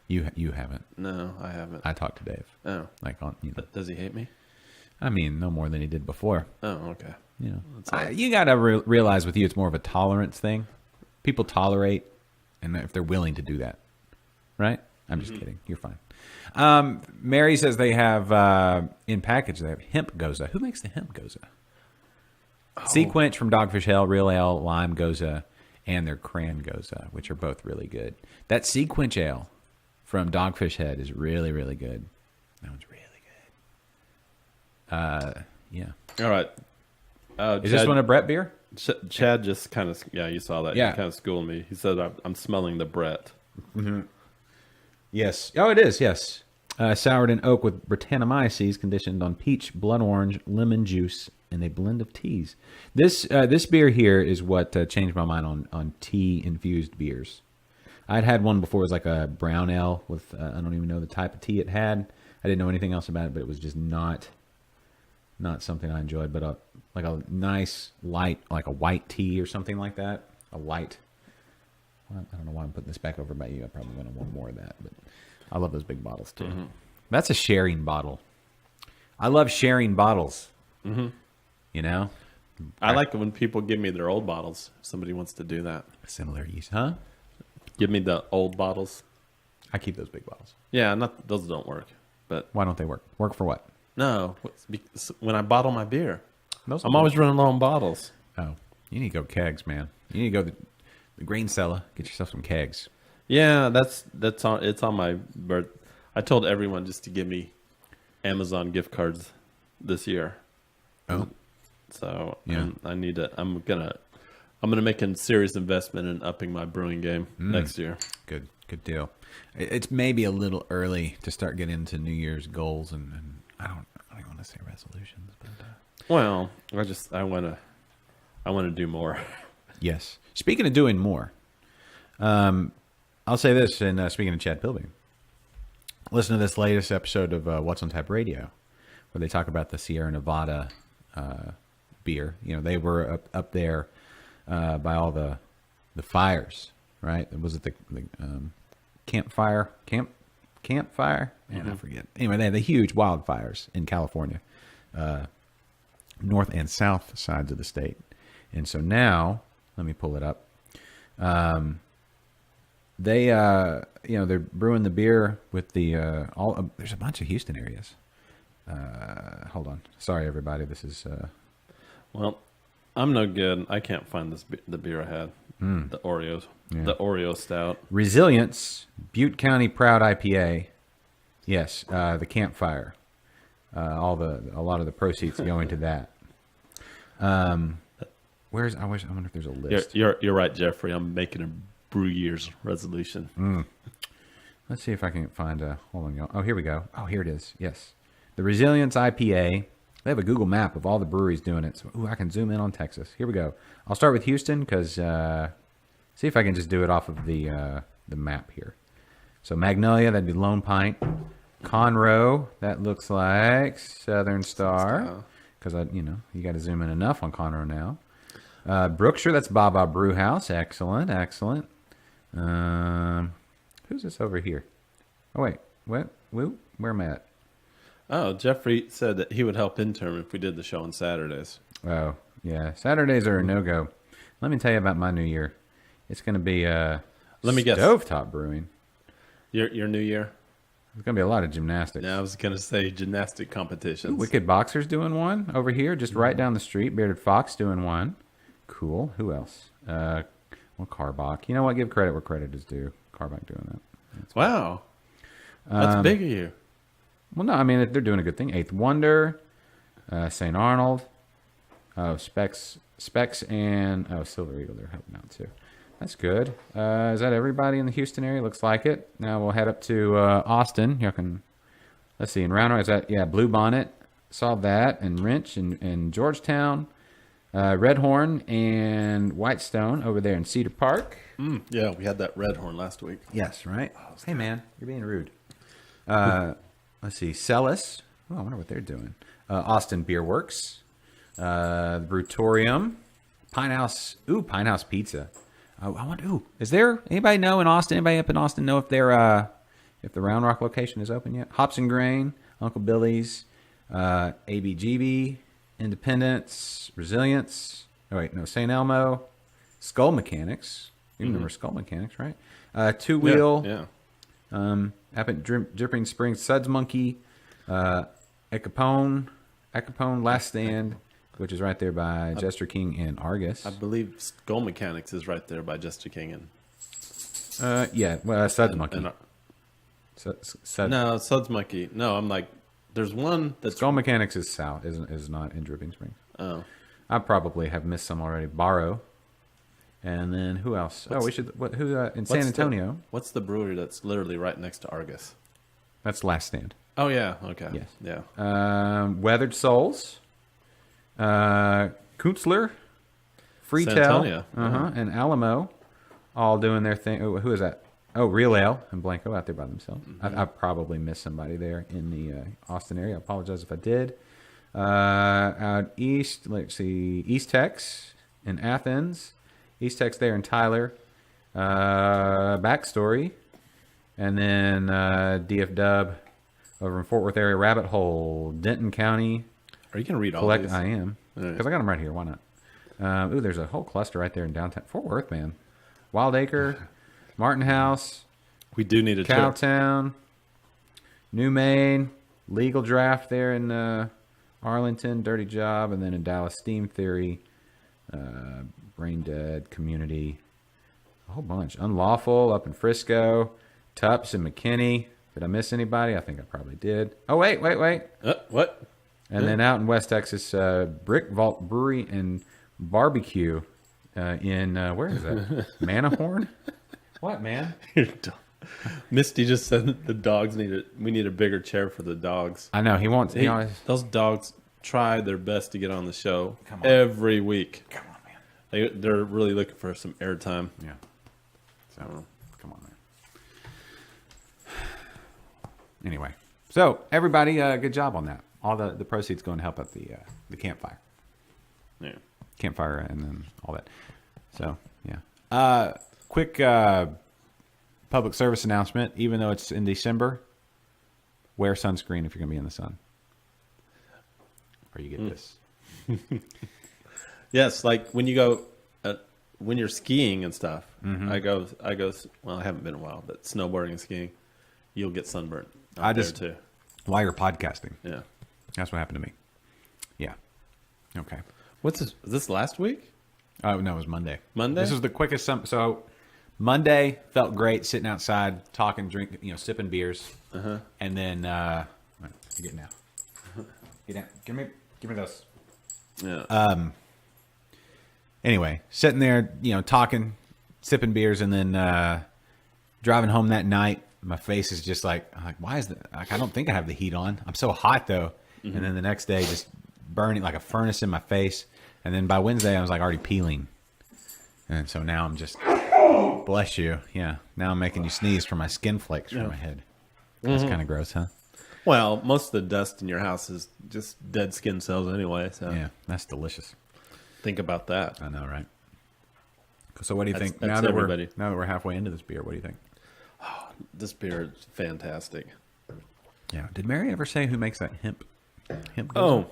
You haven't. No, I haven't. I talked to Dave. Oh, Like on does he hate me? I mean, no more than he did before. Oh, okay. You know, That's all. you got to realize with you, it's more of a tolerance thing. People tolerate, and if they're willing to do that, right? I'm just kidding. You're fine. Mary says they have in package. They have hemp goza. Who makes the hemp goza? Sequench from Dogfish Ale, Real Ale, Lime Goza, and their Cran Goza, which are both really good. That Sequench Ale from Dogfish Head is really, really good. That one's really good. Yeah. All right. Is this one a Brett beer? Chad just kind of, you saw that. Yeah. He kind of schooled me. He said, I'm smelling the Brett. Yes. Oh, it is. Yes. Soured in oak with Brettanomyces, conditioned on peach, blood orange, lemon juice, and a blend of teas. This beer here is what changed my mind on tea infused beers. I'd had one before. It was like a brown ale with I don't even know the type of tea it had. I didn't know anything else about it, but it was just not not something I enjoyed, but like a nice light, like a white tea or something like that. A light. Well, I don't know why I'm putting this back over by you. I probably want to want more of that, but I love those big bottles too. That's a sharing bottle. I love sharing bottles. Mm-hmm. You know, I like it when people give me their old bottles. If somebody wants to do that. similar use, huh? Give me the old bottles. I keep those big bottles. Yeah, not those don't work. But Why don't they work? Work for what? no, when I bottle my beer, Those I'm always running low on bottles. Oh, you need to go kegs, man. You need to go to the grain cellar, get yourself some kegs. Yeah, that's on. It's on my birth. I told everyone just to give me Amazon gift cards this year. Oh, So Yeah. I need to. I'm gonna make a serious investment in upping my brewing game next year. good deal. It's maybe a little early to start getting into New Year's goals, and I don't want to say resolutions, but Well, I want to do more. yes. Speaking of doing more, I'll say this, and speaking of Chad Pilby, listen to this latest episode of What's on Tap Radio, where they talk about the Sierra Nevada beer. You know, they were up there by all the fires, right? Was it the campfire? Man, I forget. Anyway, they had the huge wildfires in California, north and south sides of the state. And so now, let me pull it up. They, they're brewing the beer with the there's a bunch of Houston areas. Hold on. Sorry, everybody. This is Well, I'm no good. I can't find the beer I had. The Oreos, the Oreo stout. Resilience, Butte County Proud IPA. Yes, the campfire. A lot of the proceeds going to that. I wonder if there's a list. You're right, Jeffrey. I'm making a brew year's resolution. Let's see if I can find a. Hold on, y'all. Oh, here we go. Oh, here it is. Yes, the Resilience IPA. They have a Google map of all the breweries doing it. So, I can zoom in on Texas. Here we go. I'll start with Houston because see if I can just do it off of the map here. So Magnolia, that'd be Lone Pint. Conroe, that looks like Southern Star because you got to zoom in enough on Conroe now. Brookshire, that's Baba Brew House. Excellent. Who's this over here? Oh wait, what? Where am I at? Oh, Jeffrey said that he would help intern if we did the show on Saturdays. Oh, yeah. Saturdays are a no-go. Let me tell you about my new year. It's going to be Let me guess. Stovetop Brewing. Your new year? There's going to be a lot of gymnastics. Yeah, I was gonna say gymnastic competitions. Wicked Boxer's doing one over here, just right down the street. Bearded Fox doing one. Cool. Who else? Carbach. You know what? Give credit where credit is due. Carbach doing that. Wow, that's big of you. Well, no, I mean, they're doing a good thing. Eighth Wonder, St. Arnold, Specs, and Silver Eagle. They're helping out too. That's good. Is that everybody in the Houston area? Looks like it. Now we'll head up to Austin. Let's see. In Round Rock, is that Blue Bonnet? Saw that, and Wrench and Georgetown, Red Horn and Whitestone over there in Cedar Park. Yeah, we had that Red Horn last week. Yes, right. Hey man, you're being rude. Let's see, Celis. Oh, I wonder what they're doing. Austin Beer Works, the Brutorium, Pine House Pizza. I wonder. Ooh, is there anybody know in Austin? Anybody up in Austin know if they're if the Round Rock location is open yet? Hops and Grain, Uncle Billy's, ABGB, Independence, Resilience. Oh wait, no, St. Elmo, Skull Mechanics. You remember Skull Mechanics, right? Two Wheel. Yeah. Up at Dripping Springs, Suds Monkey, Acapone, Last Stand, which is right there by Jester King and Argus. I believe Skull Mechanics is right there by Jester King and Suds Monkey. No, Suds Monkey. No, I'm like, there's one that's Skull Mechanics is south, is not in Dripping Springs. Oh, I probably have missed some already. Borrow, and then who else? In San Antonio? What's the brewery that's literally right next to Argus? That's Last Stand. Oh yeah, okay. Yes. Yeah. Weathered Souls, Kunstler, Freetail, Antonio. and Alamo, all doing their thing. Oh, who is that? Oh, Real Ale and Blanco out there by themselves. I probably missed somebody there in the Austin area. I apologize if I did. Out east, let's see, East Tex in Athens, East Tex there in Tyler, Backstory, and then DF Dub over in Fort Worth area, Rabbit Hole, Denton County. Are you going to read all Collect. these? I am All right. because I got them right here. Why not? Ooh, there's a whole cluster right there in downtown Fort Worth, man. Wild Acre, Martin House, We do need a trip. Cowtown, New Maine, Legal Draft there in Arlington, Dirty Job, and then in Dallas, Steam Theory, Brain Dead, Community, a whole bunch. Unlawful up in Frisco, Tups and McKinney. Did I miss anybody? I think I probably did. Oh, wait. What? And then out in West Texas, Brick Vault Brewery and Barbecue in, where is that? Manahorn? What, man? Misty just said the dogs we need a bigger chair for the dogs. I know, he wants, Hey, you know, those dogs try their best to get on the show on. every week. come on, man. They're really looking for some airtime. Yeah. So, come on, man. Anyway, so everybody, good job on that. All the proceeds going to help out the campfire, Yeah. and then all that. So yeah. Quick public service announcement. Even though it's in December, wear sunscreen if you're going to be in the sun, or you get this. Yes, like when you go, when you're skiing and stuff. Mm-hmm. I go. Well, I haven't been in a while, but snowboarding and skiing, you'll get sunburned. I there just- too. While you're podcasting, Yeah. that's what happened to me. Yeah. Okay. What's this? Was this last week? Oh no, it was Monday. Monday? This was the quickest. So Monday felt great sitting outside, talking, drinking, sipping beers, and then you get now. Get down. Give me those. Yeah. Anyway, sitting there, talking, sipping beers, and then driving home that night. My face is just like why is that? Like, I don't think I have the heat on. I'm so hot though. And then the next day, just burning like a furnace in my face. And then by Wednesday, I was like already peeling. And so now I'm just, bless you. Yeah. Now I'm making you sneeze from my skin flakes from my head. That's kind of gross, huh? Well, most of the dust in your house is just dead skin cells anyway. So Yeah. That's delicious. think about that. I know, right? So what do you think? That's Now that everybody. we're halfway into this beer, what do you think? This beer is fantastic. Yeah. Did Mary ever say who makes that hemp? Oh,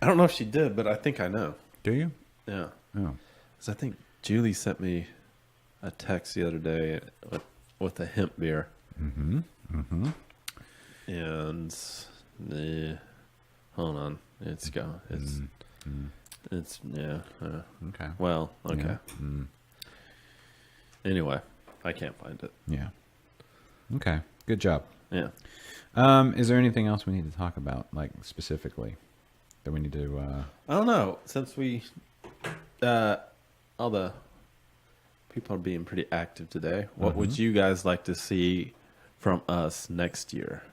I don't know if she did, but I think I know. Do you? Yeah. Oh. 'Cause I think Julie sent me a text the other day with a hemp beer. Mm-hmm. Mm-hmm. And hold on, it's yeah. Okay. Well, okay. Yeah. Anyway, I can't find it. Yeah. Okay. Good job. Yeah. Is there anything else we need to talk about, like specifically, that we need to? I don't know. Since we, all the people are being pretty active today. What would you guys like to see from us next year?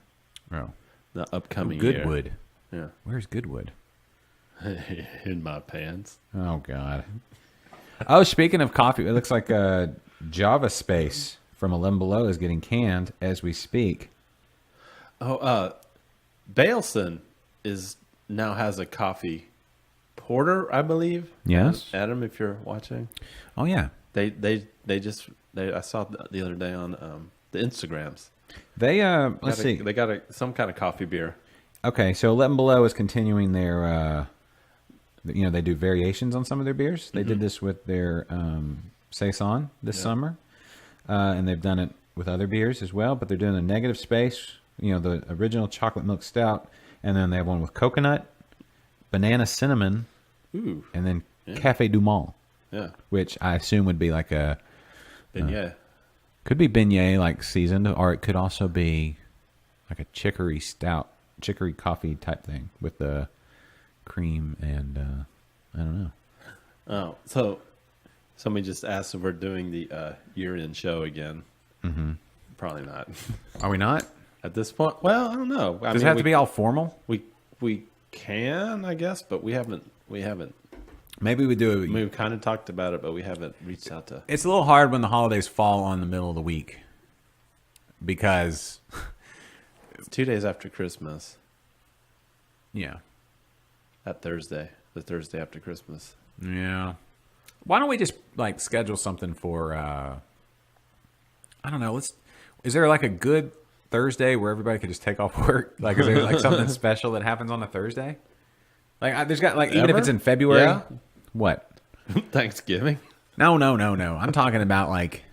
Oh, The upcoming year. Goodwood. Yeah. Where's Goodwood? In my pants. Oh God. Oh, speaking of coffee, it looks like Java Space from A Limb Below is getting canned as we speak. Oh, Baleson now has a coffee porter, I believe. Yes. Adam, if you're watching, Oh yeah. they I saw the other day on the Instagrams. They let's see. They got some kind of coffee beer. Okay, so 11 Below is continuing their, they do variations on some of their beers. They did this with their Saison this summer, and they've done it with other beers as well, but they're doing a Negative Space, the original chocolate milk stout, and then they have one with coconut, banana cinnamon, Ooh, and then Cafe Du Monde, yeah. which I assume would be like could be beignet, like seasoned, or it could also be like a chicory coffee type thing with the cream and I don't know. Oh, so somebody just asked if we're doing the year-end show again. Mm-hmm. Probably not. Are we not? At this point. Well, I don't know. Does it have to be all formal? We can, I guess, but we haven't. Maybe we do it. We've kind of talked about it, but we haven't reached out to. It's a little hard when the holidays fall on the middle of the week because It's 2 days after Christmas. yeah, that Thursday, the Thursday after Christmas. Yeah. Why don't we just like schedule something for I don't know, is there like a good Thursday where everybody could just take off work? Like is there like something special that happens on a Thursday? Like there's got like even if Ever? it's in February. Yeah. What? Thanksgiving. No. I'm talking about like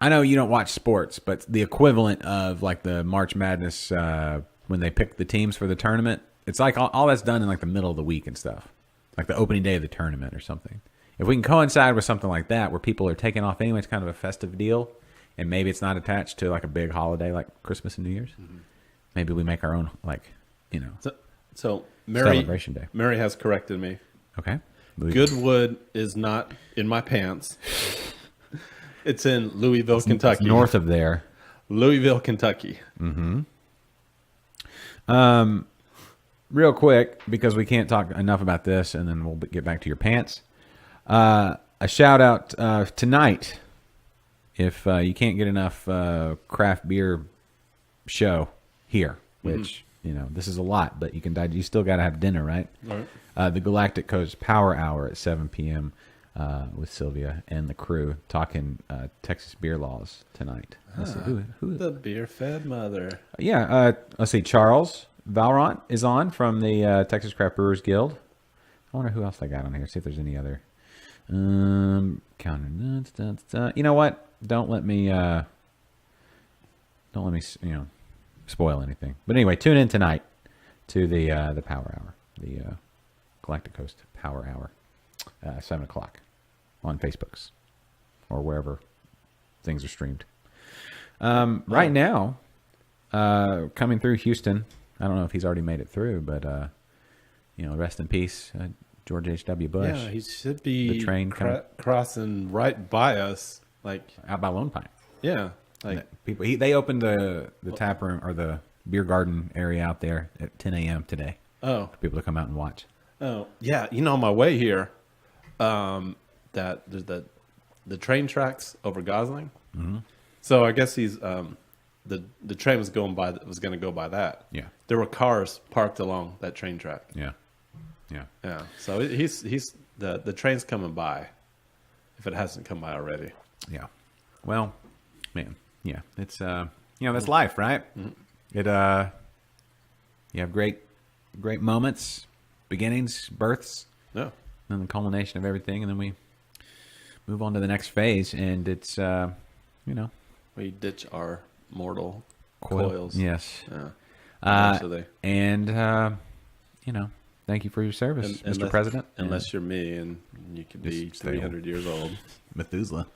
I know you don't watch sports, but the equivalent of like the March Madness when they pick the teams for the tournament, it's like all that's done in like the middle of the week and stuff. Like the opening day of the tournament or something. If we can coincide with something like that where people are taking off anyway, it's kind of a festive deal, and maybe it's not attached to like a big holiday like Christmas and New Year's. Mm-hmm. Maybe we make our own like, you know, So Mary, celebration day. Mary has corrected me. Okay. Goodwood is not in my pants. It's in Louisville, Kentucky. North of there. Louisville, Kentucky. Real quick, because we can't talk enough about this, and then we'll get back to your pants. A shout out tonight. If you can't get enough craft beer show here, which you know this is a lot, but you still got to have dinner, right? All right. The Galactic Coast Power Hour at 7 p.m. With Sylvia and the crew talking Texas beer laws tonight. Let's see, who? The beer-fed mother. Yeah, let's see. Charles Valrant is on from the Texas Craft Brewers Guild. I wonder who else they got on here. See if there's any other. Counter. You know what? Don't let me spoil anything. But anyway, tune in tonight to the Power Hour, the Galactic Coast Power Hour, 7:00 on Facebooks or wherever things are streamed. Right now, coming through Houston. I don't know if he's already made it through, but rest in peace, George H.W. Bush. Yeah, he should be The train crossing right by us. Like, out by Lone Pine. yeah. Like, People, they opened the tap room or the beer garden area out there at 10 a.m. today oh, for people to come out and watch. oh, yeah. On my way here, that there's the train tracks over Gosling. Mm-hmm. So I guess he's the train was going to go by that. Yeah. There were cars parked along that train track. Yeah. Yeah. Yeah. So he's the train's coming by, if it hasn't come by already. Yeah. Well, man. Yeah. It's that's life, right? Mm-hmm. It you have great moments, beginnings, births, No. and the culmination of everything, and then we move on to the next phase, and it's We ditch our mortal coil. coils. Yes. Yeah. And thank you for your service, Mr. Unless- President. Unless you're me and you could be Just stay 300 years old. Methuselah.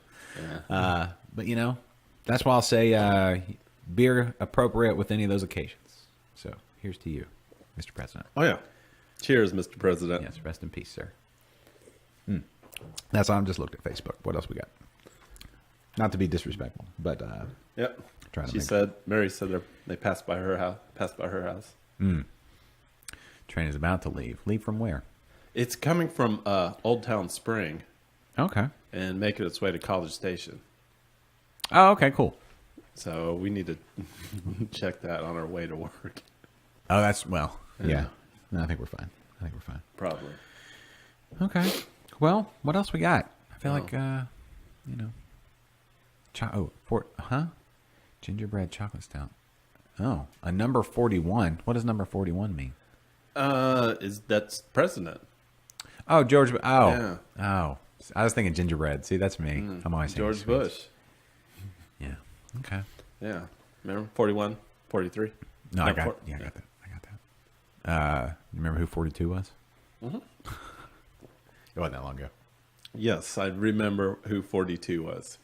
Yeah. But that's why I'll say beer appropriate with any of those occasions. So here's to you, Mr. President. Oh, yeah. Cheers, Mr. President. Yes, rest in peace, sir. That's all. I just looked at Facebook. What else we got? Not to be disrespectful, but Yep. trying to Mary said they passed by her house. train is about to leave. Leave from where? It's coming from Old Town Spring Okay. and making its way to College Station. Oh, okay, cool. So we need to check that on our way to work. Oh, yeah. No, I think we're fine. Probably. Okay. Well, what else we got? I feel like, gingerbread chocolate stout. Oh, a number 41. What does number 41 mean? That's president. Oh, George. Oh. Yeah. Oh. I was thinking gingerbread. See, that's me. I'm always thinking George sweets. Bush. Yeah. Okay. Yeah. Remember? 41, 43? No, I got four- that. I got that. You remember who 42 was? Mm-hmm. It wasn't that long ago. Yes, I remember who 42 was.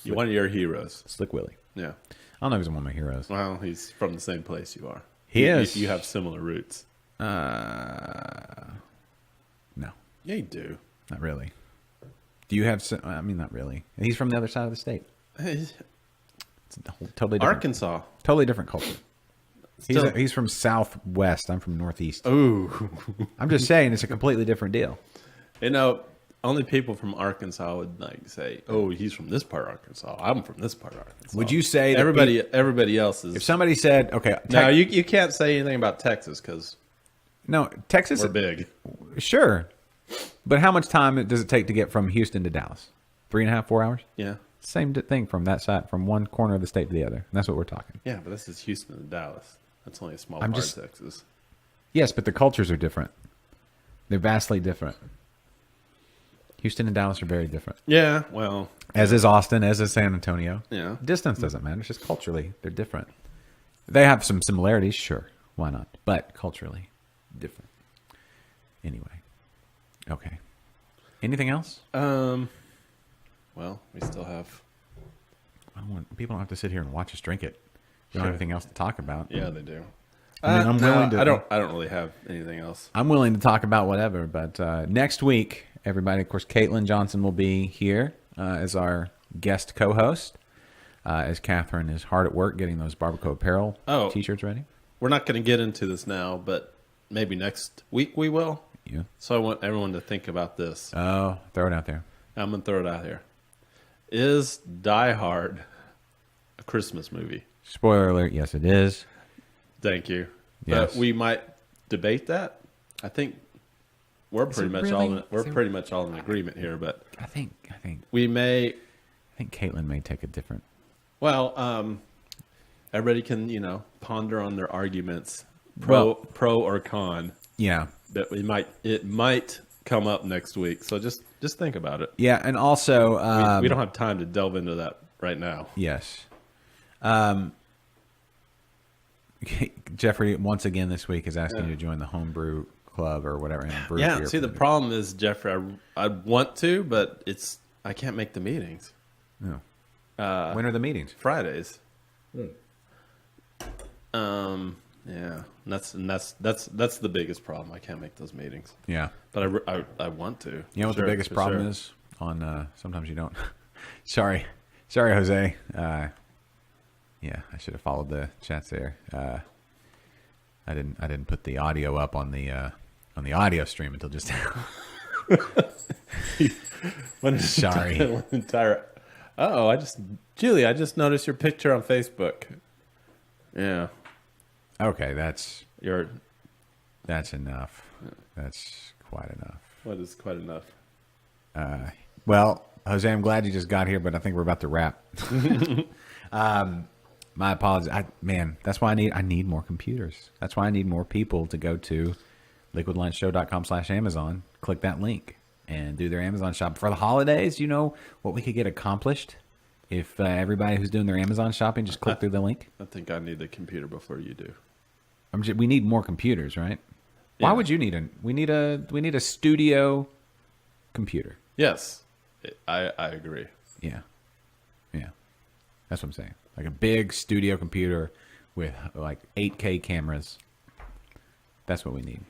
One of your heroes. Slick Willie. Yeah. I don't know if he's one of my heroes. Well, he's from the same place you are. He is. You have similar roots. No, Yeah, you do. not really. Do you have? I mean, not really. He's from the other side of the state. It's a totally different, Arkansas. totally different culture. Still- He's from Southwest. I'm from Northeast. Ooh. I'm just saying it's a completely different deal. Only people from Arkansas would say, "Oh, he's from this part of Arkansas. I'm from this part of Arkansas." Would you say that everybody else is? If somebody said, "Okay, No, you can't say anything about Texas because No, Texas. We're big. Sure. But how much time does it take to get from Houston to Dallas? 3.5, 4 hours? Yeah. Same thing from that side, from one corner of the state to the other. And that's what we're talking. Yeah, but this is Houston and Dallas. That's only a small I'm part just- of Texas. Yes, but the cultures are different. They're vastly different. Houston and Dallas are very different. Yeah, well, As is Austin, as is San Antonio. yeah. Distance doesn't matter. It's just culturally, they're different. They have some similarities, sure. Why not? But culturally, different. Anyway. Okay. Anything else? Well, we still have. People don't have to sit here and watch us drink it. We don't have anything else to talk about. Yeah, they do. I mean, I'm willing to. I don't really have anything else. I'm willing to talk about whatever, but next week, everybody, of course, Caitlin Johnson will be here as our guest co-host, as Catherine is hard at work getting those Barbacoa Apparel T-shirts ready. We're not going to get into this now, but maybe next week we will. Yeah. So I want everyone to think about this. Oh, throw it out there. I'm going to throw it out here. Is Die Hard a Christmas movie? Spoiler alert, yes, it is. Thank you. Yes. But we might debate that. I think we're Is pretty it much really? pretty much all in agreement here, but I think we may. Caitlin may take a different. Well, everybody can ponder on their arguments, pro or con. Yeah. That it might come up next week. So just think about it. Yeah, and also We don't have time to delve into that right now. Yes. Jeffrey once again this week is asking you to join the homebrew club or whatever. And brew Yeah. beer See, for the problem is, Jeffrey, I want to, but I can't make the meetings. No. When are the meetings? Fridays. Yeah. That's the biggest problem. I can't make those meetings, Yeah. but I want to. You know what the biggest problem is? On sometimes you don't. Sorry, Jose. Yeah, I should have followed the chats there. I didn't put the audio up on the audio stream until just now. Sorry. Julie, I just noticed your picture on Facebook. Yeah, Okay, that's you're. enough. That's quite enough. What is quite enough? Well, Jose, I'm glad you just got here, but I think we're about to wrap. My apologies. That's why I need more computers. That's why I need more people to go to liquidlunchshow.com/Amazon, click that link, and do their Amazon shop. For the holidays, you know what we could get accomplished if everybody who's doing their Amazon shopping just click through the link? I think I need the computer before you do. We need more computers, right? Yeah. Why would you need we need a studio computer. Yes, I agree. Yeah. That's what I'm saying. Like a big studio computer with like 8K cameras. That's what we need.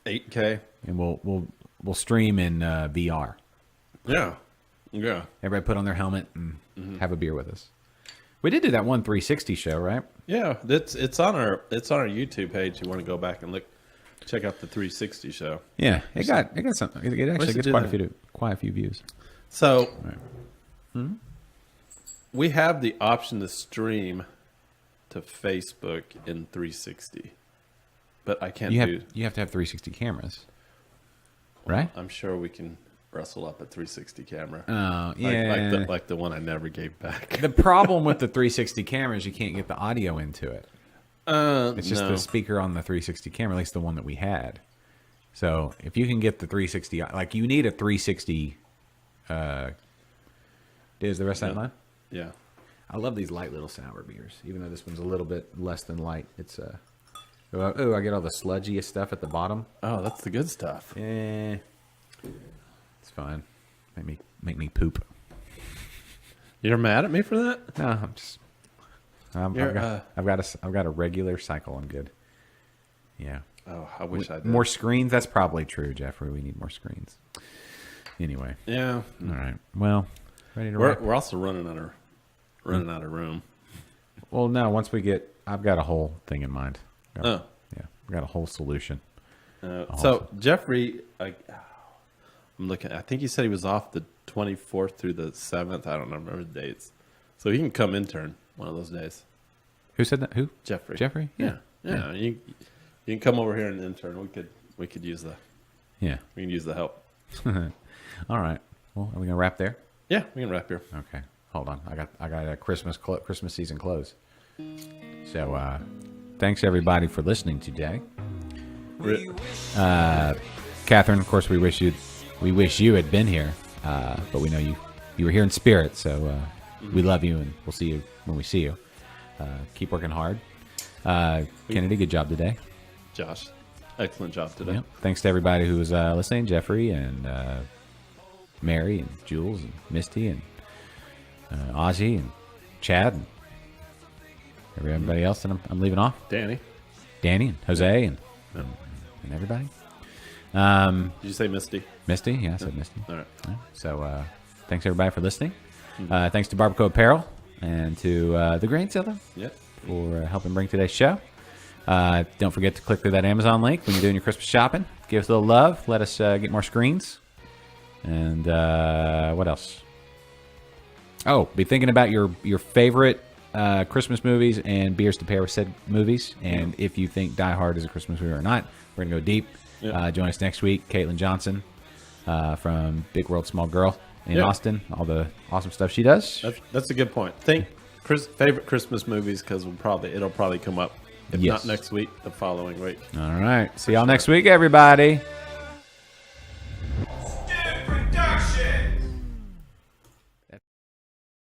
8K. And we'll stream in VR. Yeah. Everybody put on their helmet and have a beer with us. We did do that one 360 show, right? Yeah, it's on our YouTube page. You want to go back and check out the 360 show. Yeah, it got something. It actually Where's it gets do quite a few views. So Right. we have the option to stream to Facebook in 360, but I can't You have do. to have 360 cameras, right? I'm sure we can wrestle up a 360 camera. Oh, yeah. like the one I never gave back. The problem with the 360 camera is you can't get the audio into it. It's just no. the speaker on the 360 camera, at least the one that we had. So if you can get the 360, like you need a 360. Is the rest of that line? Yeah. I love these light little sour beers, even though this one's a little bit less than light. It's I get all the sludgiest stuff at the bottom. Oh, that's the good stuff. It's fine. Make me poop. You're mad at me for that? No, I'm just. I've got a regular cycle. I'm good. Yeah. Oh, I wish I did. More screens. That's probably true, Jeffrey. We need more screens. Anyway. Yeah. All right. Well, ready to wrap? We're also running out of room. Well, no. Once we get, I've got a whole thing in mind. Oh. Yeah. I've got a whole solution. So Jeffrey, I'm looking. I think he said he was off the 24th through the 7th. I don't remember the dates. So he can come intern one of those days. Who said that? Who? Jeffrey. Jeffrey? Yeah. You can come over here and intern. We could use the help. All right. Well, are we gonna wrap there? Yeah, we can wrap here. Okay. Hold on. I got a Christmas season close. So thanks everybody for listening today. Catherine, of course, we wish you had been here, but we know you were here in spirit. So we love you, and we'll see you when we see you. Keep working hard. Kennedy, good job today. Josh, excellent job today. Yep. Thanks to everybody who was listening, Jeffrey and Mary and Jules and Misty and Ozzy and Chad and everybody else that I'm leaving off. Danny and Jose and everybody. Did you say Misty? Misty? Yeah, I said Misty. All right. Yeah. So thanks everybody for listening. Thanks to Barbacoa Apparel and to the Grain Cellar for helping bring today's show. Don't forget to click through that Amazon link when you're doing your Christmas shopping. Give us a little love. Let us get more screens. And what else? Oh, be thinking about your favorite Christmas movies and beers to pair with said movies. And if you think Die Hard is a Christmas movie or not, we're going to go deep. Join us next week. Caitlin Johnson from Big World, Small Girl in Austin. All the awesome stuff she does. That's a good point. Think favorite Christmas movies because it'll probably come up. If not next week, the following week. All right. See y'all next week, everybody.